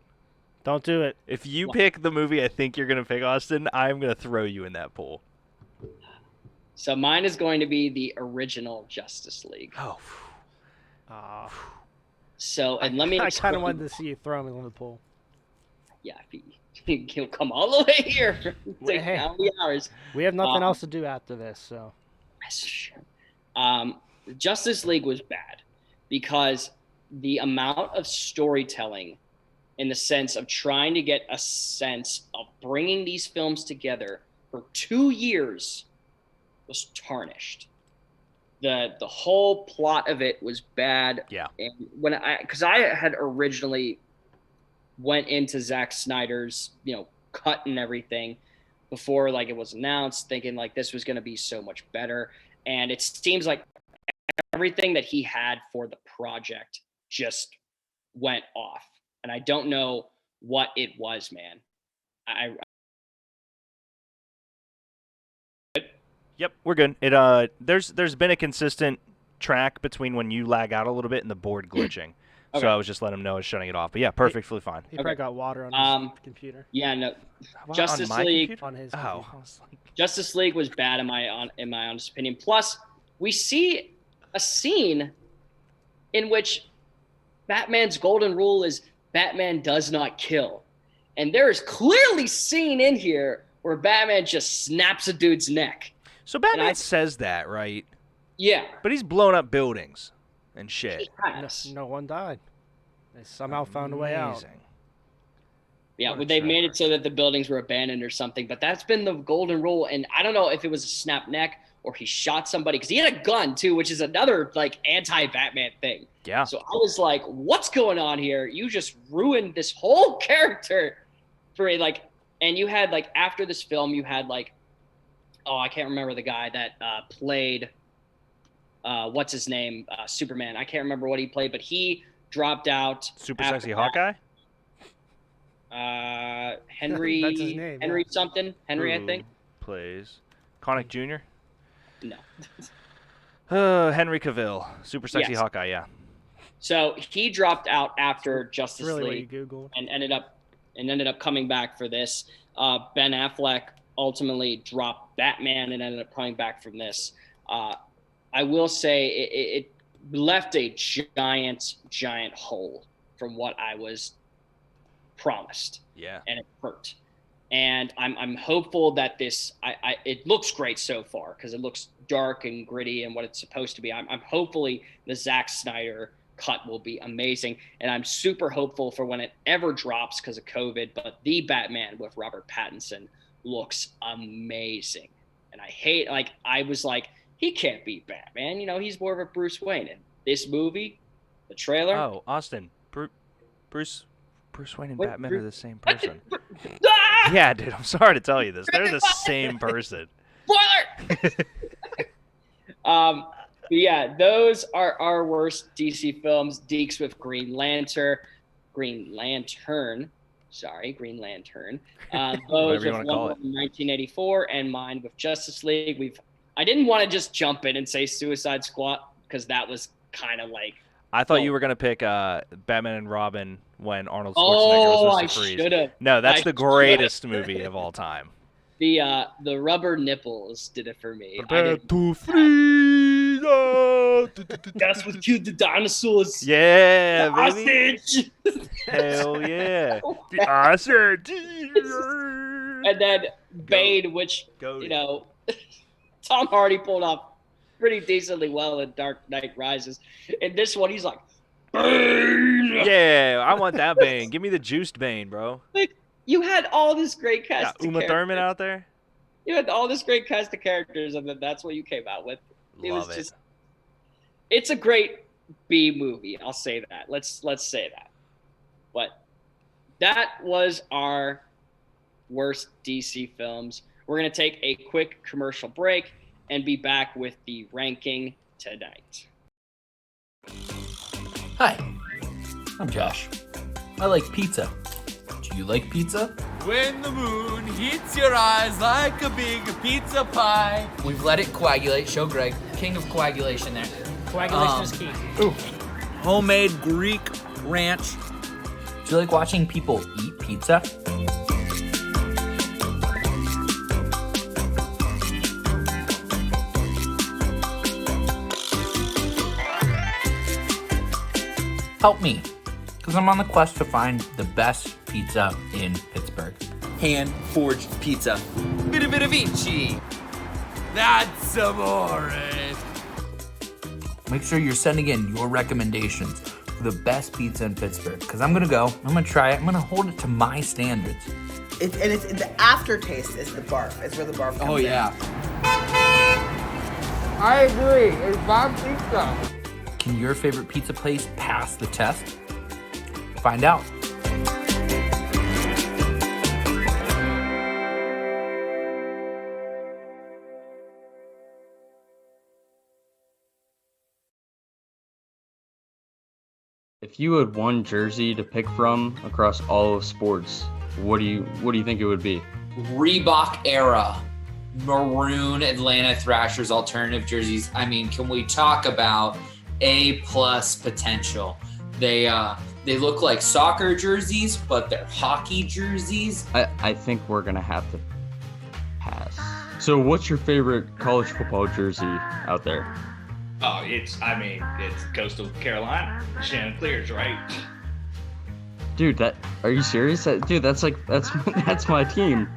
Don't do it. If you pick the movie I think you're going to pick, Austin, I'm going to throw you in that pool. So mine is going to be the original Justice League. Oh. So, and let me... I kind of wanted to see you throw me in the pool. Yeah, he'll come all the way here. Take how many hours? We have nothing else to do after this, so... Justice League was bad because the amount of storytelling in the sense of trying to get a sense of bringing these films together for 2 years was tarnished. The whole plot of it was bad. Yeah. And because I had originally went into Zack Snyder's, cut and everything before like it was announced, thinking like this was going to be so much better. And it seems like everything that he had for the project just went off. and I don't know what it was, man. I Yep, we're good. There's been a consistent track between when you lag out a little bit and the board glitching. Okay. So I was just letting him know I was shutting it off. But yeah, perfectly fine. He probably got water on his computer. Yeah, no. What, Justice on my League. computer? On his Oh, computer. I was like, Justice League was bad in my honest opinion. Plus, we see a scene in which Batman's golden rule is Batman does not kill. And there is clearly scene in here where Batman just snaps a dude's neck. so Batman says that, right? Yeah. But he's blown up buildings and shit. He has. No one died. They somehow found a way out. Amazing. Yeah, What a they track made it record. so that the buildings were abandoned or something, but that's been the golden rule. And I don't know if it was a snap neck or he shot somebody because he had a gun too, which is another like anti-Batman thing. Yeah. So I was like, what's going on here? You just ruined this whole character for like, and you had like, after this film, you had like, oh, I can't remember the guy that played, what's his name? Superman. I can't remember what he played, but he dropped out. Super after sexy that. Hawkeye? Henry. That's his name, Henry yeah. something. Henry, I Who think. plays Connick Jr.? No. Henry Cavill. Super sexy Yes. Hawkeye, yeah. So he dropped out after That's Justice really League what you Googled. and ended up coming back for this. Ben Affleck ultimately dropped Batman and ended up coming back from this. I will say it left a giant hole from what I was promised, Yeah. and it hurt. And I'm hopeful that this it looks great so far because it looks dark and gritty and what it's supposed to be. I'm hopefully the Zack Snyder cut will be amazing, and I'm super hopeful for when it ever drops because of COVID. But the Batman with Robert Pattinson looks amazing, and I was like, he can't be Batman. You know, he's more of a Bruce Wayne. And this movie, the trailer. Oh, Austin. Bruce Wayne and Wait, Batman Bruce- are the same person. Ah! Yeah, dude, I'm sorry to tell you this. They're the same person. Spoiler. But yeah, those are our worst DC films. Deeks with Green Lantern. Whatever Those you with wanna call Wonder Woman 1984 and mine with Justice League. I didn't want to just jump in and say Suicide Squad because that was kind of like. I thought you were going to pick Batman and Robin when Arnold Schwarzenegger was I Mr. Freeze. should have. No, that's I the greatest movie of all time. The rubber nipples did it for me. Prepare to freeze. That's what killed the dinosaurs. Yeah, baby. Hostage. Hell yeah. The hostage. And then Bane, which you know, Tom Hardy pulled off pretty decently well in Dark Knight Rises. In this one, he's like, Bane! Yeah, I want that Bane. Give me the juiced Bane, bro. Like, you had all this great Got cast. Uma Thurman out there. You had all this great cast of characters, and then that's what you came out with. Love it. It's a great B movie. I'll say that. Let's say that. But that was our worst DC films. We're gonna take a quick commercial break and be back with the ranking tonight. Hi, I'm Josh. I like pizza. Do you like pizza? When the moon hits your eyes like a big pizza pie. We've let it coagulate. Show Greg, king of coagulation there. Coagulation is key. Homemade Greek ranch. Do you like watching people eat pizza? Help me, because I'm on the quest to find the best pizza in Pittsburgh. Hand-forged pizza. Bit of Vici. That's amore. Make sure you're sending in your recommendations for the best pizza in Pittsburgh, because I'm gonna try it, I'm gonna hold it to my standards. It's the aftertaste is the barf. It's where the barf comes Oh in. yeah. I agree, it's bomb pizza. Can your favorite pizza place pass the test? Find out. If you had one jersey to pick from across all of sports, what do you think it would be? Reebok era maroon Atlanta Thrashers alternative jerseys. I mean, can we talk about A+ potential? They look like soccer jerseys, but they're hockey jerseys. I think we're gonna have to pass. So what's your favorite college football jersey out there? Oh, it's Coastal Carolina. Chanticleers, right? Dude, are you serious? Dude, that's my team.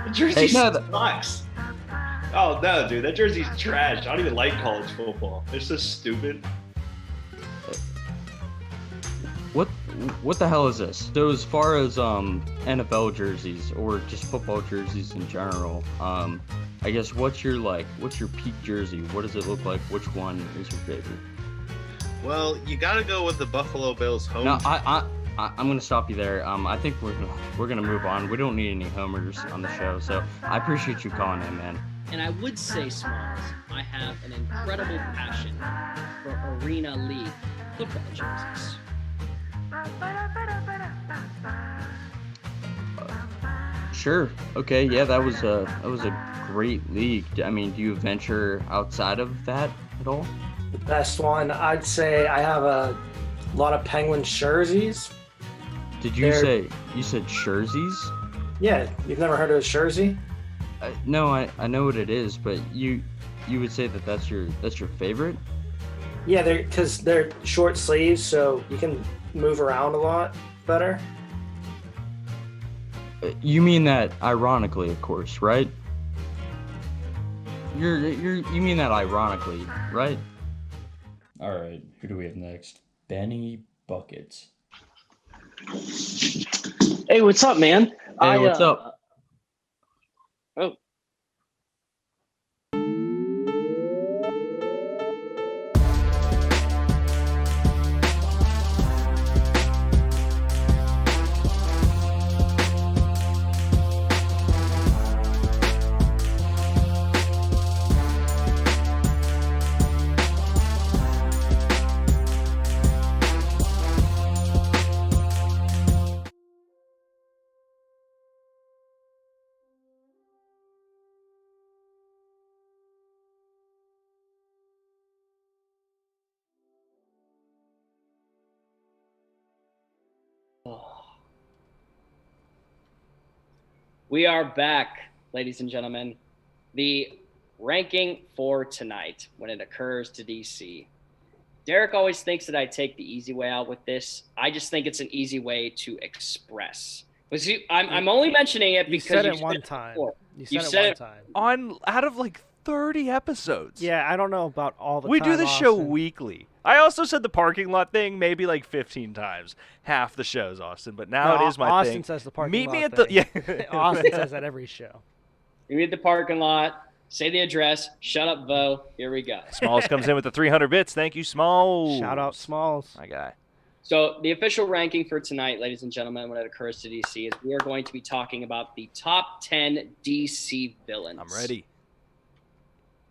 The jersey Hey, no, sucks. Oh no, dude, that jersey's trash. I don't even like college football. It's so stupid. What the hell is this? So as far as NFL jerseys or just football jerseys in general, I guess what's your peak jersey? What does it look like? Which one is your favorite? Well, you gotta go with the Buffalo Bills home. No, I'm gonna stop you there. I think we're gonna move on. We don't need any homers on the show, so I appreciate you calling in, man. And I would say, Smalls, I have an incredible passion for Arena League football jerseys. Sure. Okay. Yeah, that was a great league. I mean, do you venture outside of that at all? The best one, I'd say I have a lot of Penguins jerseys. Did you say you said jerseys? Yeah, you've never heard of a jersey? No, I know what it is, but you would say that's your favorite? Yeah, because they're short sleeves, so you can move around a lot better. You mean that ironically, of course, right? You mean that ironically, right? All right, who do we have next? Benny Buckets. Hey, what's up, man? Hey, what's up? Oh. We are back, ladies and gentlemen. The ranking for tonight when it occurs to DC. Derek always thinks that I take the easy way out with this. I just think it's an easy way to express. I'm only mentioning it because you said it one time. You said it one time. Out of like 30 episodes. Yeah, I don't know about all the We time, do this show Austin. weekly. I also said the parking lot thing maybe like 15 times. Half the shows, Austin, but now No, it is my Austin thing. says the parking Meet lot me at thing. the Austin says that every show. We meet at the parking lot, say the address, shut up, Vo. Here we go. Smalls comes in with the 300 bits. Thank you, Smalls. Shout out Smalls. My guy. So the official ranking for tonight, ladies and gentlemen, when it occurs to DC, is we are going to be talking about the top 10 DC villains. I'm ready.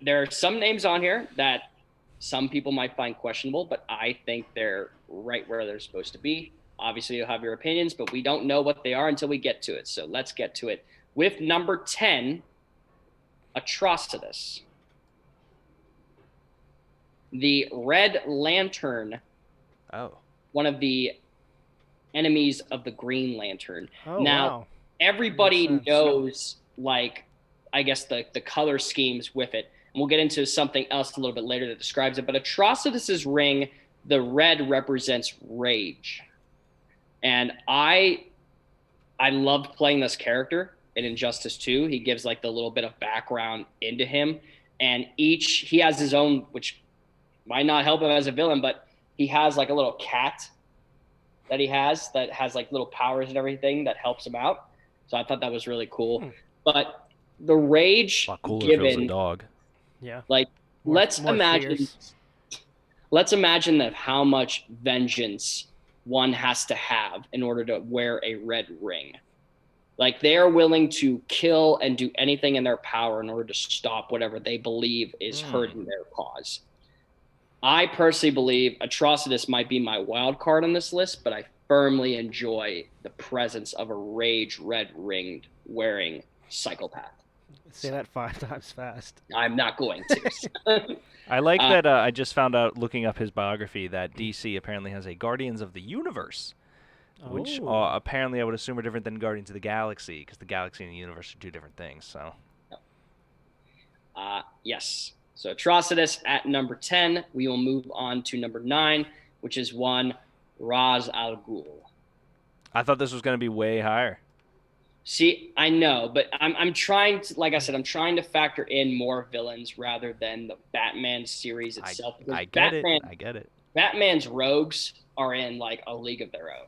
There are some names on here that some people might find questionable, but I think they're right where they're supposed to be. Obviously, you'll have your opinions, but we don't know what they are until we get to it. So let's get to it. With number 10, Atrocitus. The Red Lantern. Oh. One of the enemies of the Green Lantern. Oh, now, wow. everybody Makes sense. knows, like, I guess the color schemes with it. And we'll get into something else a little bit later that describes it. But Atrocitus's ring, the red represents rage. And I loved playing this character in Injustice 2. He gives like the little bit of background into him. And he has his own, which might not help him as a villain, but he has like a little cat that has like little powers and everything that helps him out. So I thought that was really cool. But the rage Cooler if it was a given, dog. Yeah. like More- let's more imagine fierce. that how much vengeance one has to have in order to wear a red ring. Like they are willing to kill and do anything in their power in order to stop whatever they believe is hurting their cause. I personally believe Atrocitus might be my wild card on this list, but I firmly enjoy the presence of a Rage Red Ringed wearing psychopath. Say that 5 times fast. I'm not going to. I like that I just found out looking up his biography that DC apparently has a Guardians of the Universe, which apparently I would assume are different than Guardians of the Galaxy, because the Galaxy and the Universe are two different things. So, yes. So Atrocitus at number 10. We will move on to number 9, which is one Raz Al Ghul. I thought this was going to be way higher. See, I know, but I'm trying to, like I said, I'm trying to factor in more villains rather than the Batman series itself. I get it. Batman's rogues are in like a league of their own,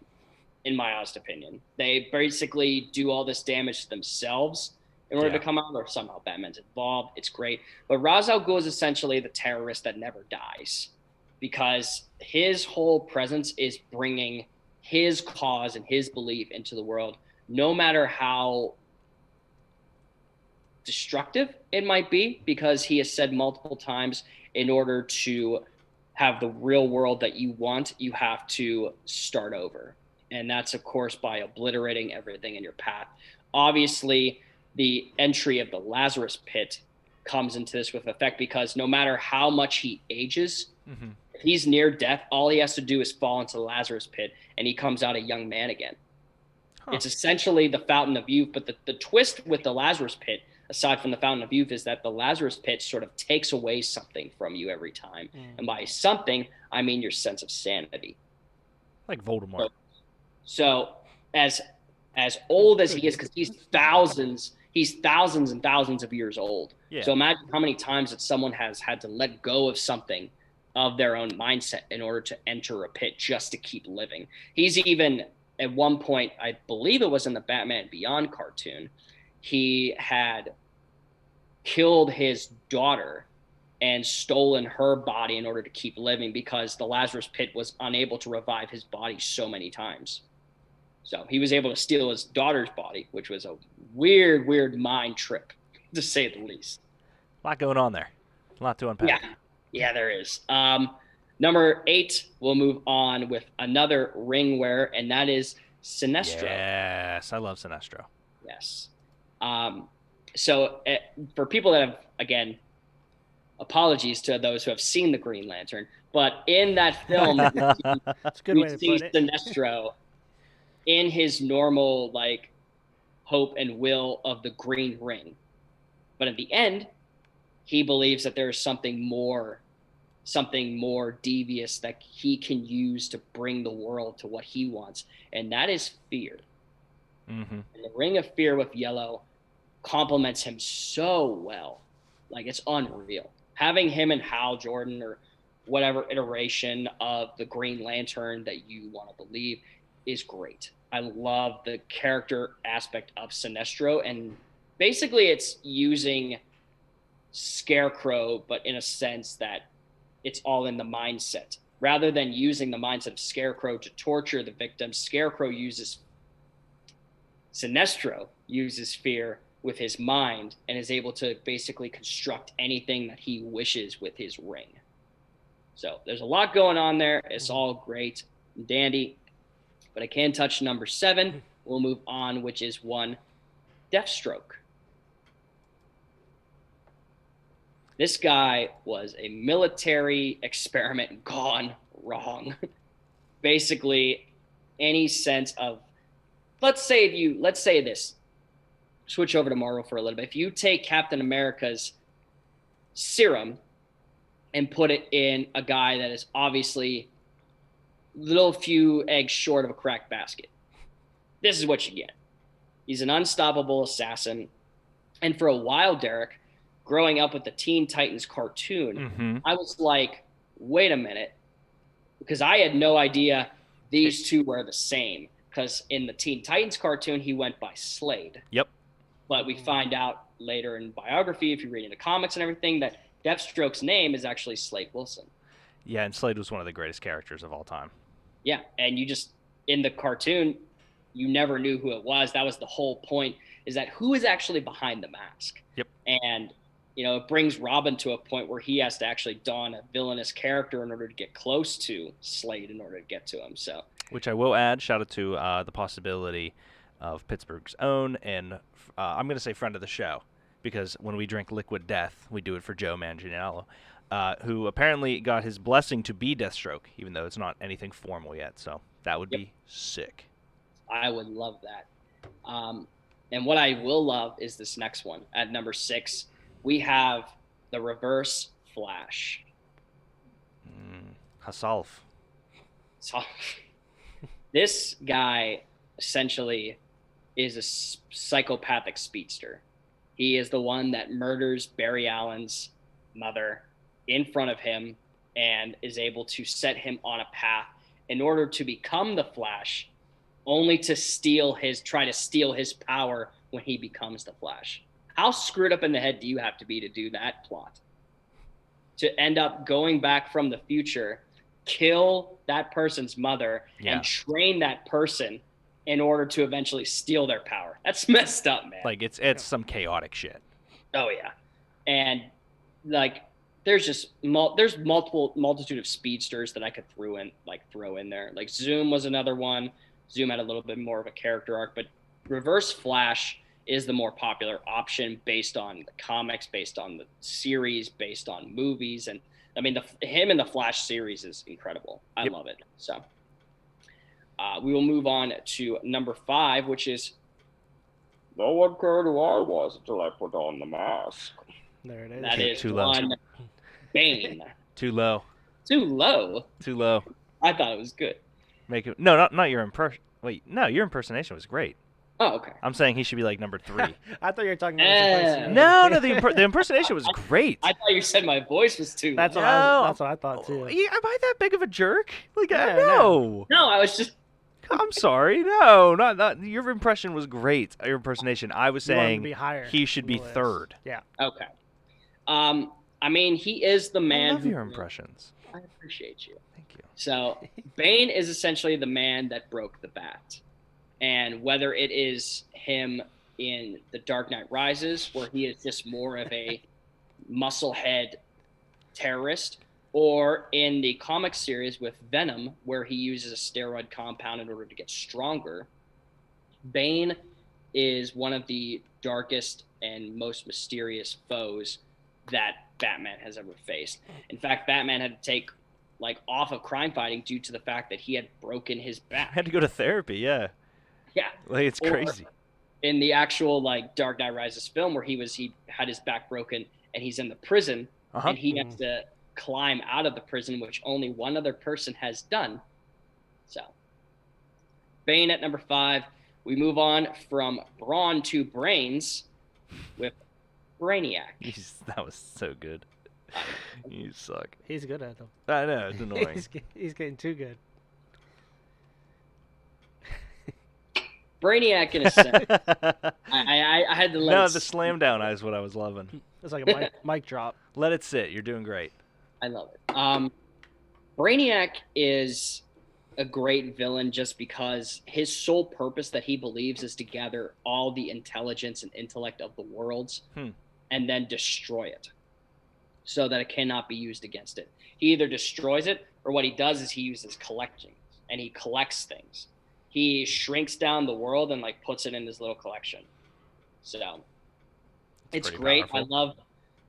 in my honest opinion. They basically do all this damage to themselves in order to come out, or somehow Batman's involved. It's great. But Ra's al Ghul is essentially the terrorist that never dies, because his whole presence is bringing his cause and his belief into the world, no matter how destructive it might be, because he has said multiple times, in order to have the real world that you want, you have to start over. And that's, of course, by obliterating everything in your path. Obviously, the entry of the Lazarus Pit comes into this with effect, because no matter how much he ages, if he's near death, all he has to do is fall into the Lazarus Pit, and he comes out a young man again. It's essentially the Fountain of Youth, but the twist with the Lazarus Pit, aside from the Fountain of Youth, is that the Lazarus Pit sort of takes away something from you every time. And by something, I mean your sense of sanity. Like Voldemort. So as old as he is, because he's thousands and thousands of years old. Yeah. So imagine how many times that someone has had to let go of something of their own mindset in order to enter a pit just to keep living. He's even, at one point, I believe it was in the Batman Beyond cartoon, he had killed his daughter and stolen her body in order to keep living, because the Lazarus Pit was unable to revive his body so many times. So he was able to steal his daughter's body, which was a weird mind trip, to say the least. A lot going on there. A lot to unpack. Yeah, there is. Number 8, we'll move on with another ring wearer, and that is Sinestro. Yes, I love Sinestro. Yes. So for people that have, again, apologies to those who have seen the Green Lantern, but in that film, we see Sinestro in his normal, like, hope and will of the green ring. But at the end, he believes that there is something more devious that he can use to bring the world to what he wants, and that is fear. And the Ring of Fear with yellow complements him so well. Like, it's unreal. Having him and Hal Jordan, or whatever iteration of the Green Lantern that you want to believe, is great. I love the character aspect of Sinestro, and basically it's using Scarecrow, but in a sense that it's all in the mindset. Rather than using the mindset of Scarecrow to torture the victim, Sinestro uses fear with his mind and is able to basically construct anything that he wishes with his ring. So there's a lot going on there. It's all great and dandy, but I can touch number 7. We'll move on, which is one Deathstroke. This guy was a military experiment gone wrong. Basically, any sense of, let's say this, switch over to Marvel for a little bit. If you take Captain America's serum and put it in a guy that is obviously little few eggs short of a cracked basket, this is what you get. He's an unstoppable assassin. And for a while, Derek, growing up with the Teen Titans cartoon, I was like, wait a minute, because I had no idea these two were the same. Because in the Teen Titans cartoon, he went by Slade. Yep. But we find out later in biography, if you read into comics and everything, that Deathstroke's name is actually Slade Wilson. Yeah, and Slade was one of the greatest characters of all time. Yeah, and you just, in the cartoon, you never knew who it was. That was the whole point, is that who is actually behind the mask. Yep. And it brings Robin to a point where he has to actually don a villainous character in order to get close to Slade in order to get to him. So, which I will add, shout out to the possibility of Pittsburgh's own, and I'm going to say friend of the show, because when we drink Liquid Death, we do it for Joe Manganiello, who apparently got his blessing to be Deathstroke, even though it's not anything formal yet. So that would be sick. I would love that. And what I will love is this next one. At number 6, we have the Reverse Flash. Hasalf. So, this guy essentially is a psychopathic speedster. He is the one that murders Barry Allen's mother in front of him and is able to set him on a path in order to become the Flash, only to try to steal his power when he becomes the Flash. How screwed up in the head do you have to be to do that plot? To end up going back from the future, kill that person's mother, and train that person in order to eventually steal their power. That's messed up, man. Like, it's some chaotic shit. Oh, yeah. And, like, there's multitude of speedsters that I could throw in there. Like, Zoom was another one. Zoom had a little bit more of a character arc, but Reverse Flash is the more popular option based on the comics, based on the series, based on movies. And, I mean, him in the Flash series is incredible. I love it. So we will move on to number 5, which is no one cared who I was until I put on the mask. There it is. That is Too low. Bane. Too low. Too low? Too low. I thought it was good. Make it not your impression. Wait, no, your impersonation was great. Oh, okay. I'm saying he should be like number 3. I thought you were talking about his impersonation. No, the impersonation was great. I thought you said my voice was too. That's what I thought too. Am I that big of a jerk? Like, Yeah, no. No, I was just. I'm sorry. No, not your impression was great. Your impersonation. I was You wanted to saying be higher he should be on the list. 3rd. Yeah. Okay. I mean, he is the man. I love your impressions. I appreciate you. Thank you. So, Bane is essentially the man that broke the bat. And whether it is him in The Dark Knight Rises, where he is just more of a musclehead terrorist, or in the comic series with Venom, where he uses a steroid compound in order to get stronger, Bane is one of the darkest and most mysterious foes that Batman has ever faced. In fact, Batman had to take off of crime fighting due to the fact that he had broken his back. Had to go to therapy. Yeah. Yeah. Like, it's crazy. In the actual Dark Knight Rises film, where he had his back broken and he's in the prison, and he has to climb out of the prison, which only one other person has done. So, Bane at number 5. We move on from Brawn to Brains with Brainiac. That was so good. You suck. He's good at them. I know, it's annoying. He's getting too good. Brainiac, in a sense. I had to let No, it the slam down is what I was loving. It's like a mic drop. Let it sit. You're doing great. I love it. Brainiac is a great villain just because his sole purpose that he believes is to gather all the intelligence and intellect of the worlds and then destroy it so that it cannot be used against it. He either destroys it, or what he does is he uses collecting, and he collects things. He shrinks down the world and puts it in his little collection. So it's great. Powerful.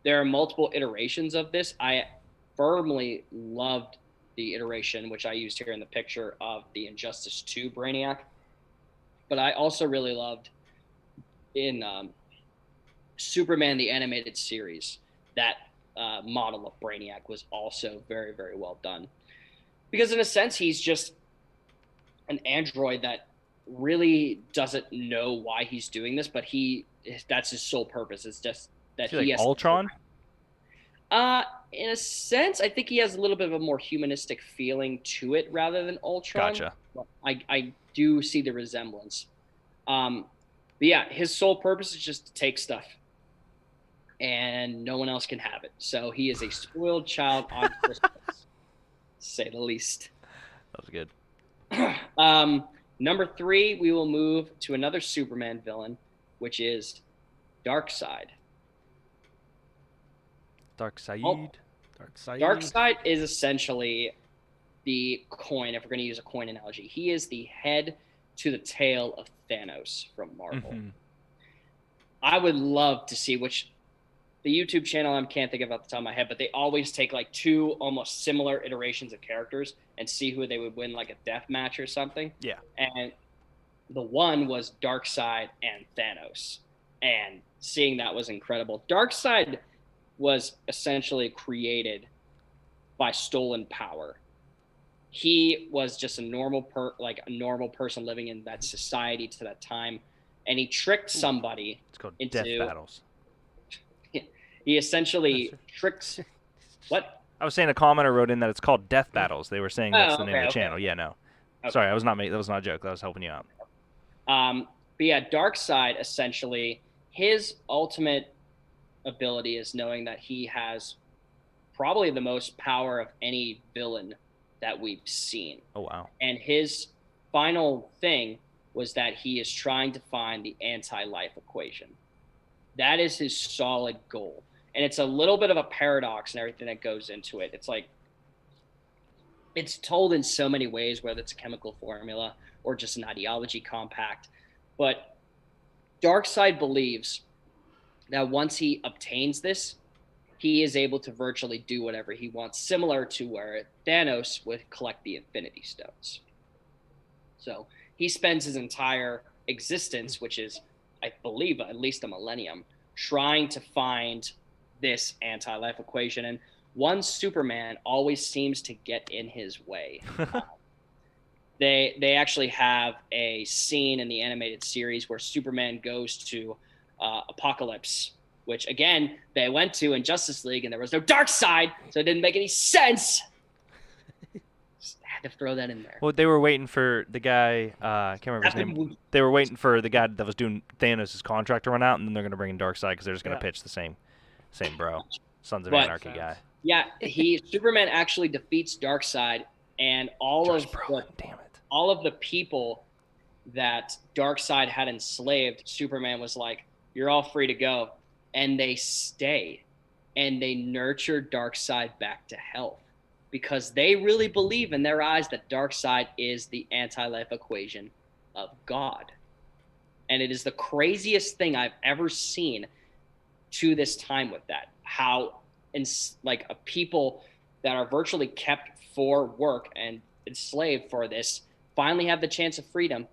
There are multiple iterations of this. I firmly loved the iteration, which I used here in the picture, of the Injustice 2 Brainiac. But I also really loved in Superman the Animated Series, that model of Brainiac was also very, very well done. Because in a sense, he's just an android that really doesn't know why he's doing this, but that's his sole purpose. It's just that he has Ultron? In a sense, I think he has a little bit of a more humanistic feeling to it rather than Ultron. Gotcha. I do see the resemblance. But yeah, his sole purpose is just to take stuff, and no one else can have it. So he is a spoiled child on Christmas, to say the least. That was good. Number 3, we will move to another Superman villain, which is Darkseid. Dark Side. Oh. Darkseid is essentially the coin, if we're going to use a coin analogy. He is the head to the tail of Thanos from Marvel. Mhm. I would love to see the YouTube channel, I can't think of off the top of my head, but they always take like two almost similar iterations of characters and see who they would win like a death match or something. Yeah. And the one was Darkseid and Thanos. And seeing that was incredible. Darkseid was essentially created by stolen power. He was just a normal person living in that society to that time, and he tricked somebody. It's called into Death Battles. He essentially tricks. What? I was saying a commenter wrote in that it's called Death Battles. They were saying that's the name of the okay. channel. Yeah, no. Okay. Sorry, that was not a joke. That was helping you out. But yeah, Darkseid, essentially, his ultimate ability is knowing that he has probably the most power of any villain that we've seen. Oh, wow. And his final thing was that he is trying to find the anti-life equation. That is his solid goal. And it's a little bit of a paradox and everything that goes into it. It's like, it's told in so many ways, whether it's a chemical formula or just an ideology compact. But Darkseid believes that once he obtains this, he is able to virtually do whatever he wants, similar to where Thanos would collect the Infinity Stones. So he spends his entire existence, which is, I believe, at least a millennium, trying to find this anti-life equation. And one Superman always seems to get in his way. They actually have a scene in the animated series where Superman goes to Apocalypse, which again they went to in Justice League, and there was no Darkseid, so it didn't make any sense. Just had to throw that in there. Well, they were waiting for the guy. I can't remember his name. They were waiting for the guy that was doing Thanos' contract to run out, and then they're going to bring in Darkseid because they're just going to pitch the same bro, Sons of Anarchy guy. Yeah, Superman actually defeats Darkseid, and all of the people that Darkseid had enslaved, Superman was like, "You're all free to go," and they stay, and they nurture Darkseid back to health because they really believe in their eyes that Darkseid is the anti-life equation of God, and it is the craziest thing I've ever seen to this time with that. How a people that are virtually kept for work and enslaved for this finally have the chance of freedom,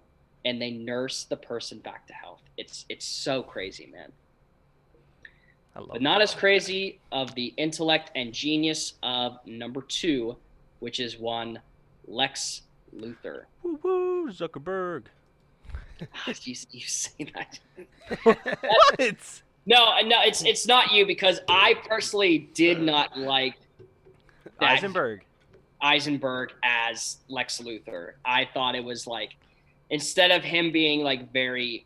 and they nurse the person back to health. It's so crazy, man. But not as crazy of the intellect and genius of number 2, which is one Lex Luthor. Woo woo, Zuckerberg. You say that. What? No, it's not you, because I personally did not like that Eisenberg as Lex Luthor. I thought it was like, instead of him being like very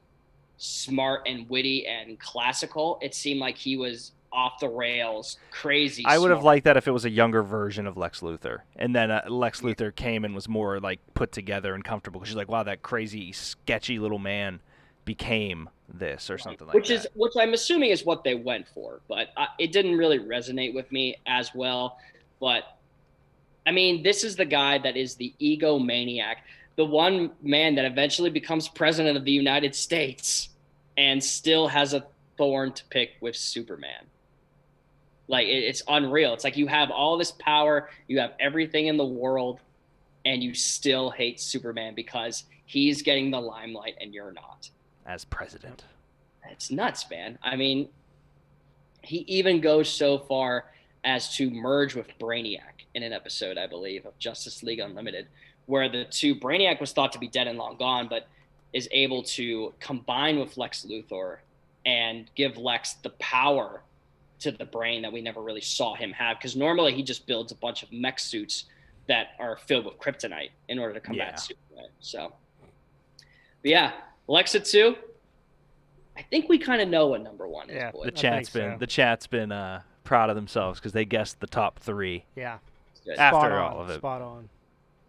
smart and witty and classical, it seemed like he was off the rails, crazy. I would have liked that if it was a younger version of Lex Luthor, and then Lex Luthor came and was more like put together and comfortable. Because she's like, wow, that crazy, sketchy little man became this or something like that. Which I'm assuming is what they went for, but it didn't really resonate with me as well. But I mean, this is the guy that is the egomaniac, the one man that eventually becomes president of the United States and still has a thorn to pick with Superman. Like, it's unreal. It's like you have all this power, you have everything in the world, and you still hate Superman because he's getting the limelight and you're not. As president. It's nuts, man. I mean, he even goes so far as to merge with Brainiac in an episode, I believe, of Justice League Unlimited, where Brainiac was thought to be dead and long gone, but is able to combine with Lex Luthor and give Lex the power to the brain that we never really saw him have. Because normally he just builds a bunch of mech suits that are filled with kryptonite in order to combat Superman. So, but yeah, Lexa 2, I think we kind of know what number 1 is. Boy. The chat's been proud of themselves because they guessed the top 3. Yeah. After all of it. Spot on.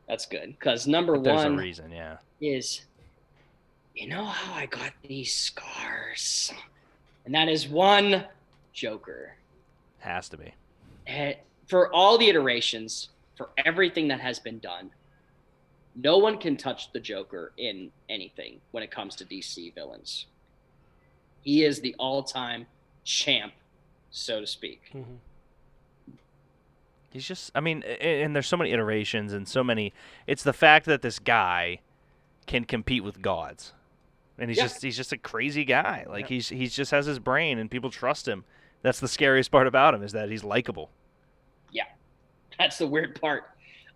That's good, because number 1 there's a reason, is, you know how I got these scars? And that is one Joker. Has to be. For all the iterations, for everything that has been done, no one can touch the Joker in anything when it comes to DC villains. He is the all-time champ, so to speak. Mm-hmm. He's just, I mean, and there's so many iterations and so many. It's the fact that this guy can compete with gods, and he's just a crazy guy. Like he's just has his brain, and people trust him. That's the scariest part about him, is that he's likable. Yeah, that's the weird part.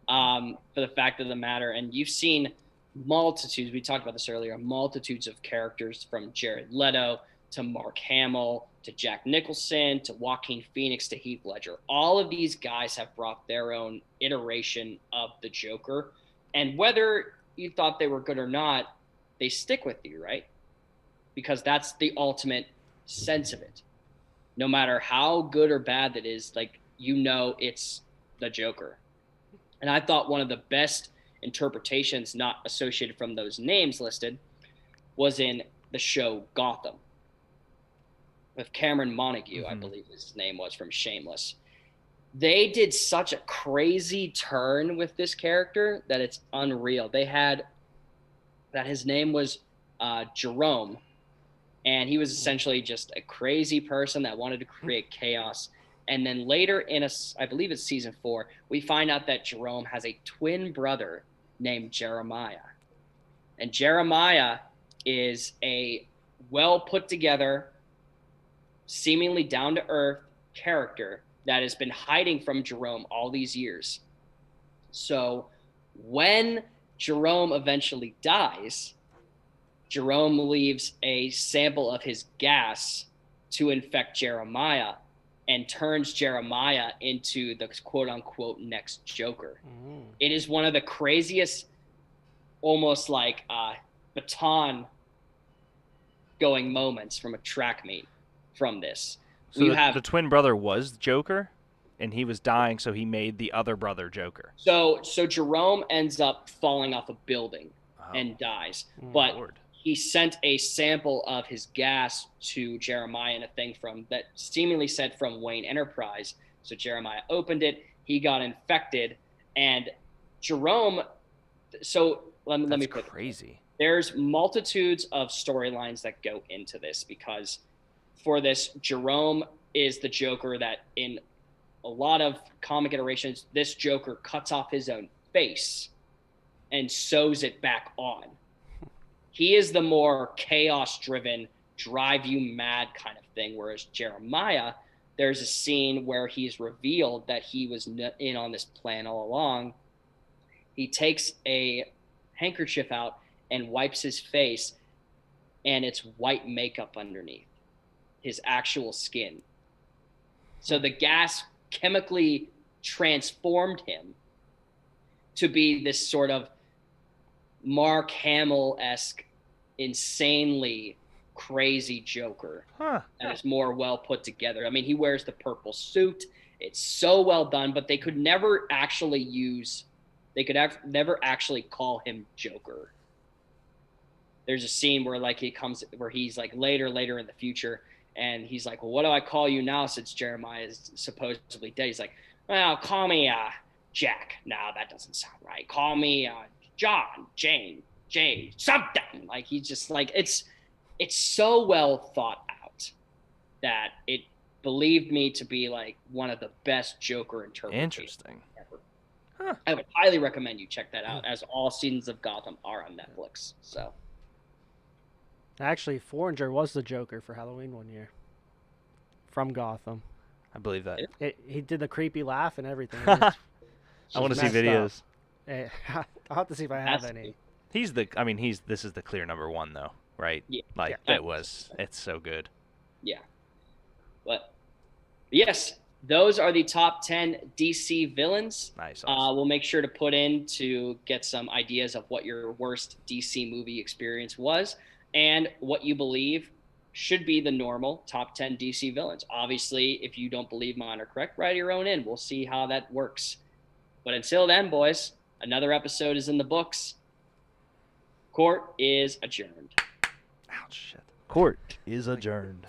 For the fact of the matter, and you've seen multitudes. We talked about this earlier. Multitudes of characters, from Jared Leto to Mark Hamill to Jack Nicholson to Joaquin Phoenix to Heath Ledger. All of these guys have brought their own iteration of the Joker. And whether you thought they were good or not, they stick with you, right? Because that's the ultimate sense of it. No matter how good or bad that is, like, you know it's the Joker. And I thought one of the best interpretations not associated from those names listed was in the show Gotham, with Cameron Montague, I believe his name was, from Shameless. They did such a crazy turn with this character that it's unreal. They had that his name was Jerome, and he was essentially just a crazy person that wanted to create chaos. And then later in I believe it's season 4, we find out that Jerome has a twin brother named Jeremiah. And Jeremiah is a well put together, seemingly down-to-earth character that has been hiding from Jerome all these years. So when Jerome eventually dies, Jerome leaves a sample of his gas to infect Jeremiah and turns Jeremiah into the quote-unquote next Joker. It is one of the craziest, almost like baton going moments from a track meet from this. So the twin brother was Joker, and he was dying, so he made the other brother Joker. So Jerome ends up falling off a building and dies, but he sent a sample of his gas to Jeremiah in a thing that seemingly said from Wayne Enterprise. So Jeremiah opened it, he got infected, and Jerome. So let me put it. Crazy. There's multitudes of storylines that go into this, because for this, Jerome is the Joker that in a lot of comic iterations, this Joker cuts off his own face and sews it back on. He is the more chaos-driven, drive you mad kind of thing, whereas Jeremiah, there's a scene where he's revealed that he was in on this plan all along. He takes a handkerchief out and wipes his face, and it's white makeup underneath his actual skin. So the gas chemically transformed him to be this sort of Mark Hamill-esque, insanely crazy Joker that is more well put together. I mean, he wears the purple suit. It's so well done, but they could never actually never actually call him Joker. There's a scene where he's like later in the future, and he's like, well, what do I call you now since Jeremiah is supposedly dead? He's like, well, call me Jack. No, that doesn't sound right. Call me John, Jane, something. Like, he's just like, it's so well thought out that it believed me to be like one of the best Joker interpretations. Interesting. Ever. I would highly recommend you check that out, as all seasons of Gotham are on Netflix. So actually, Foreigner was the Joker for Halloween one year from Gotham. I believe that. He did the creepy laugh and everything. I want to see videos. I'll have to see if I have any. This is the clear number one, though, right? Yeah. It's so good. Yeah. But yes, those are the top 10 DC villains. Nice. We'll make sure to put in to get some ideas of what your worst DC movie experience was and what you believe should be the normal top 10 DC villains. Obviously, if you don't believe mine are correct, write your own in. We'll see how that works. But until then, boys, another episode is in the books. Court is adjourned. Ouch, shit. Court is adjourned.